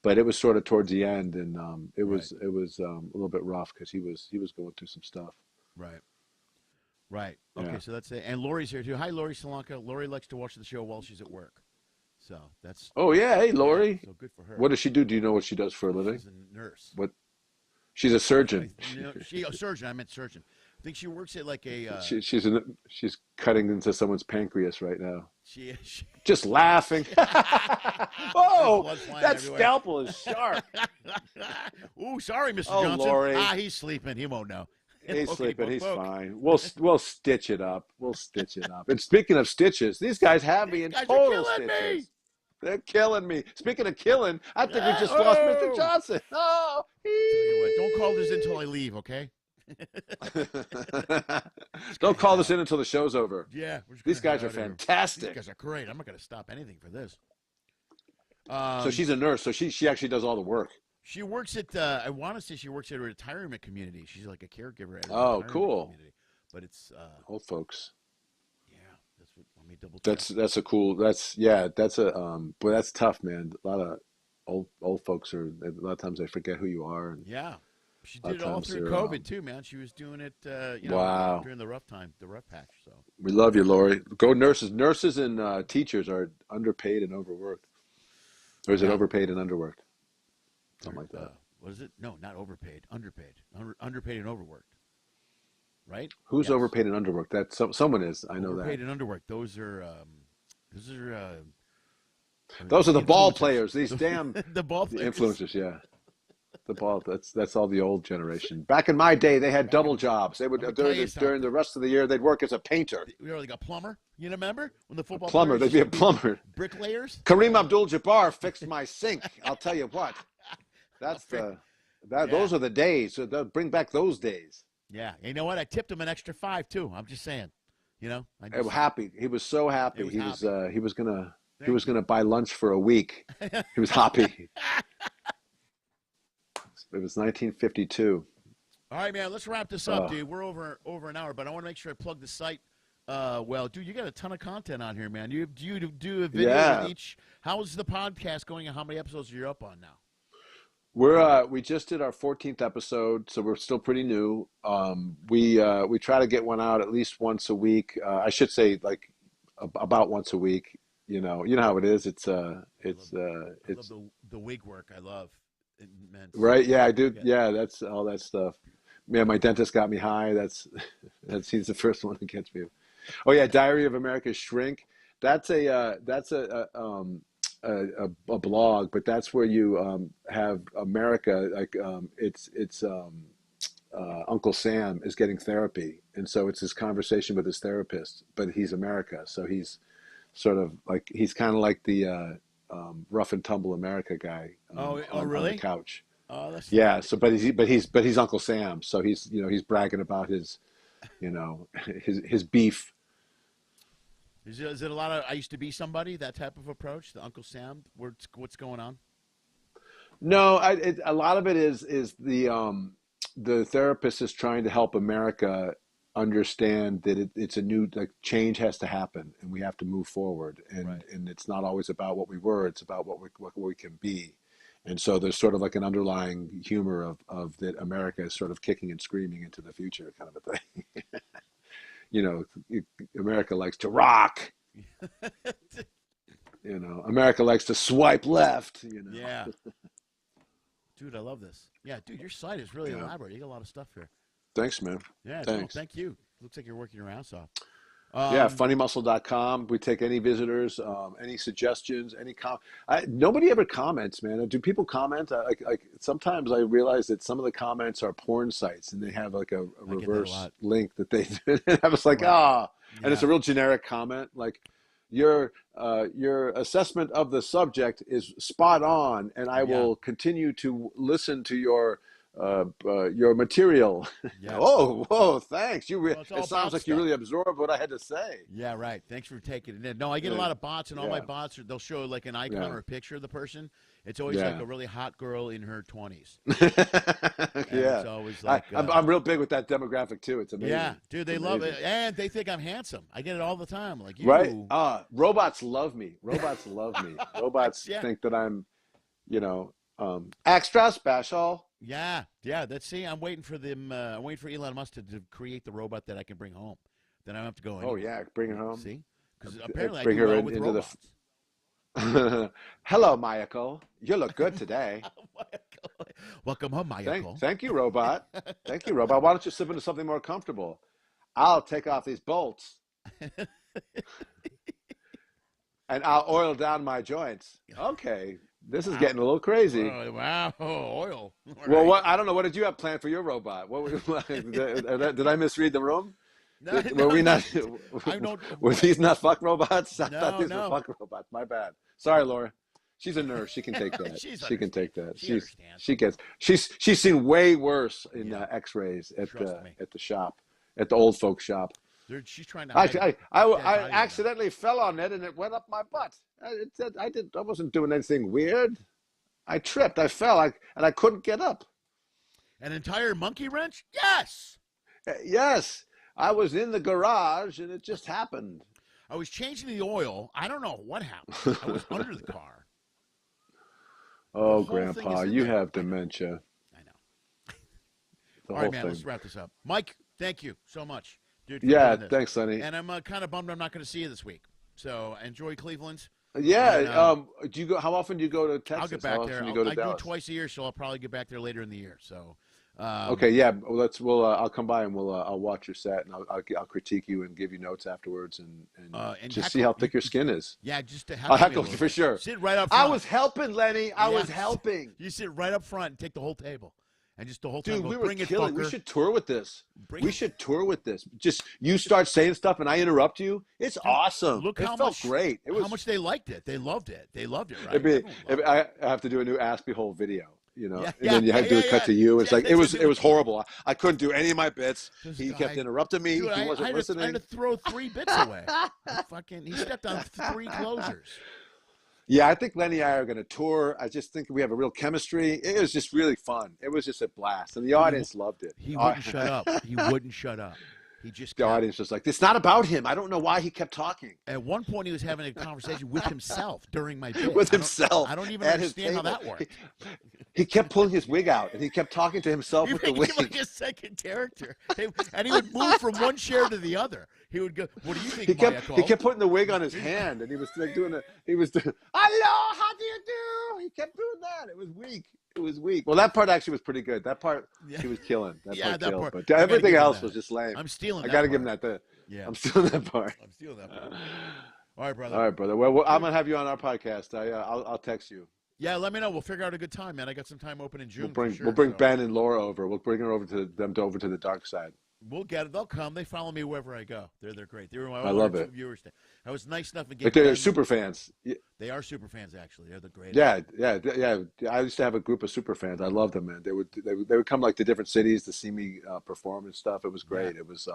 but it was sort of towards the end, and it was a little bit rough because he was going through some stuff. Right. Right. Okay, Yeah. so that's it. And Lori's here too. Hi, Lori Solanka. Lori likes to watch the show while she's at work. So that's. Oh yeah, hey Lori. So good for her. What does she do? Do you know what she does for a living? She's a nurse. What? She's a surgeon. Surgeon. I meant surgeon. I think she works at like a. She's cutting into someone's pancreas right now. She Just laughing. Whoa, blood flying that everywhere. scalpel is sharp. Ooh, sorry, Mr. Oh, Johnson. Lori. He's sleeping. He won't know. He's Okay, sleeping. He's poke. fine. We'll stitch it up. We'll stitch it up. And speaking of stitches, these guys have me in Guys are total killing stitches. me. They're killing me. Speaking of killing, I think we just lost Mr. Johnson. Oh, Tell you what, don't call this until I leave, okay? don't call this in until the show's over. Yeah. These guys are These fantastic. guys are great. I'm not going to stop anything for this. So she's a nurse. So she actually does all the work. She works at, I want to say she works at a retirement community. She's like a caregiver at a Oh, retirement cool. community. But it's, Old folks. yeah, that's what, let me double check. That's a cool. That's boy, that's tough, man. A lot of old folks a lot of times they forget who you are. And Yeah. She a lot did of it all times through they're, COVID too, man. She was doing it, Wow. during the rough time, the rough patch. So we love you, Lori. Go nurses. Nurses and teachers are underpaid and overworked. Or is it overpaid and underworked? Something like that. What is it? No, not overpaid. Underpaid. Underpaid and overworked. Right? Who's Yes. overpaid and underworked? Someone is. I know Overpaid that. and underworked. Those are Those are the ball influencers. players. These damn the ball the players. influencers. Yeah. The ball. That's all the old generation. Back in my day, they had double jobs. They would Let me tell you during the rest of the year they'd work as a painter, You know, like a plumber. You remember when the football plumber. players They'd be a used to plumber. bricklayers? Kareem Abdul-Jabbar fixed my sink. I'll tell you what. Those are the days. So they'll bring back those days. Yeah. You know what? I tipped him an extra $5 too. I'm just saying. You know. I was happy. He was so happy. He was He was gonna buy lunch for a week. He was happy. It was 1952. All right, man. Let's wrap this up, dude. We're over an hour, but I want to make sure I plug the site. Well, dude, you got a ton of content on here, man. You do a video with each. How's the podcast going, and how many episodes are you up on now? We just did our 14th episode, so we're still pretty new. We try to get one out at least once a week. I should say like about once a week. You know how it is. It's I love the wig work. I love. Right? Yeah, I do. Yeah, that's all that stuff. Man, my dentist got me high. He's the first one that gets me. Oh yeah, Diary of America's Shrink. That's a blog, but that's where you have America. Like it's Uncle Sam is getting therapy, and so it's his conversation with his therapist. But he's America, so he's sort of like the rough and tumble America guy. Oh, on really? the couch. Oh, that's Yeah. funny. So, but he's Uncle Sam. So he's bragging about his, his beef. Is it a lot of I used to be somebody, that type of approach, the Uncle Sam? What's going on? No, a lot of it is the therapist is trying to help America understand that it's a new, like, change has to happen and we have to move forward, and Right. and it's not always about what we were, it's about what we can be. And so there's sort of like an underlying humor of that America is sort of kicking and screaming into the future, kind of a thing. you know America likes to rock. America likes to swipe left. Yeah. Dude, I love this. Yeah, dude, your site is really Yeah. elaborate. You got a lot of stuff here. Thanks, man. Yeah, no, Thanks. thank you. Looks like you're working your ass off. Yeah, funnymuscle.com. We take any visitors, any suggestions, nobody ever comments, man. Do people comment? Like sometimes I realize that some of the comments are porn sites and they have like a I get that a reverse lot. link that they do. And I was like, Right. and it's a real generic comment. Like, your assessment of the subject is spot on, and I will continue to listen to your material. Yeah. Oh, whoa, thanks. Well, It sounds like you really absorbed what I had to say. Yeah, right. Thanks for taking it in. No, I get a lot of bots, and all my bots, they'll show like an icon or a picture of the person. It's always like a really hot girl in her 20s. Yeah. It's always like... I'm real big with that demographic, too. It's amazing. Yeah, dude, they love it. And they think I'm handsome. I get it all the time. Like, you. Right? Robots love me. Robots love me. Robots think that I'm, extra special. Yeah. I'm waiting for them. I'm waiting for Elon Musk to create the robot that I can bring home. Then I don't have to go anywhere. Oh, yeah, bring her home. See? Because apparently bring I do her well with into robots. Hello, Mayako. You look good today. Welcome home, Mayako. Thank you, robot. Thank you, robot. Why don't you slip into something more comfortable? I'll take off these bolts. And I'll oil down my joints. Okay. This is getting a little crazy. Wow, oil. Well, I don't know. What did you have planned for your robot? Did I misread the room? Were we not? Were these not fuck robots? I thought these were fuck robots. My bad. Sorry, Laura. She's a nurse. She can take that. She can take that. She's seen way worse in X-rays at the shop, at the old folks shop. She's trying to. I accidentally fell on it and it went up my butt. I wasn't doing anything weird. I tripped. I fell. And I couldn't get up. An entire monkey wrench? Yes. Yes. I was in the garage and it just happened. I was changing the oil. I don't know what happened. I was under the car. Oh, Grandpa, you have dementia. I know. All right, man, let's wrap this up. Mike, thank you so much. Dude, yeah, thanks, Lenny. And I'm kind of bummed I'm not going to see you this week. So enjoy Cleveland. Yeah. Do you go? How often do you go to Texas? I'll get back there. I do twice a year, so I'll probably get back there later in the year. So. Okay. Yeah. I'll come by and I'll watch your set and I'll critique you and give you notes afterwards and just see how thick your skin is. Yeah, just to I'll heckle for sure. Sit right up front. I was helping, Lenny. I was helping. You sit right up front and take the whole table. And just the whole time, dude, we were killing. We should tour with this. Just you start saying stuff and I interrupt you. It's awesome. Look it how felt much, great. It was how much they liked it. They loved it. They loved it. Right? I have to do a new Ask Behold video. And then you have to do a cut to you. It's like it was horrible. I couldn't do any of my bits. He kept interrupting me. Dude, he wasn't listening. I had to throw 3 bits away. He stepped on 3 closers. Yeah, I think Lenny and I are going to tour. I just think we have a real chemistry. It was just really fun. It was just a blast, and the audience loved it. He wouldn't shut up. He wouldn't shut up. He just the audience was like, "It's not about him." I don't know why he kept talking. At one point, he was having a conversation with himself during my bit. With himself. I don't even understand how that worked. He kept pulling his wig out, and he kept talking to himself with the wig. He like a second character, and he would move from one chair to the other. He would go, "What do you think?" He kept putting the wig on his hand, and he was like doing "Hello, how do you do?" He kept doing that. It was weak. It was weak. Well, that part actually was pretty good. That part he was killing. That part. But everything else was just lame. I'm stealing. I got to give him that. I'm stealing that part. All right, brother. All right, brother. Well, I'm gonna have you on our podcast. I'll text you. Yeah, let me know. We'll figure out a good time, man. I got some time open in June. We'll bring Ben and Laura over. We'll bring her over to the dark side. We'll get it. They'll come. They follow me wherever I go. They're great. They were my I love it. viewers. I was nice enough to Like get they're them. super fans. They are super fans, actually. They're the greatest. Yeah. I used to have a group of super fans. I loved them, man. They would come like to different cities to see me perform and stuff. It was great. Yeah. It was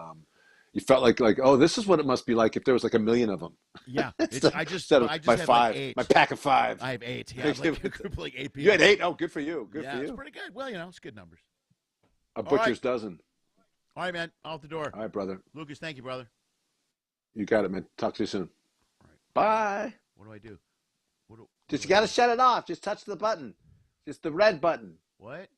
you felt like oh, this is what it must be like if there was like 1 million of them. Yeah. I just my have 5, like 8. my pack of 5. I have 8. Yeah, like a group of like 8 people. You had 8? Oh, good for you. Good for you. It's pretty good. Well, it's good numbers. A butcher's dozen. All right, man. Out the door. All right, brother. Lucas, thank you, brother. You got it, man. Talk to you soon. All right. Bye. What do I do? Just you got to shut it off. Just touch the button. Just the red button. What?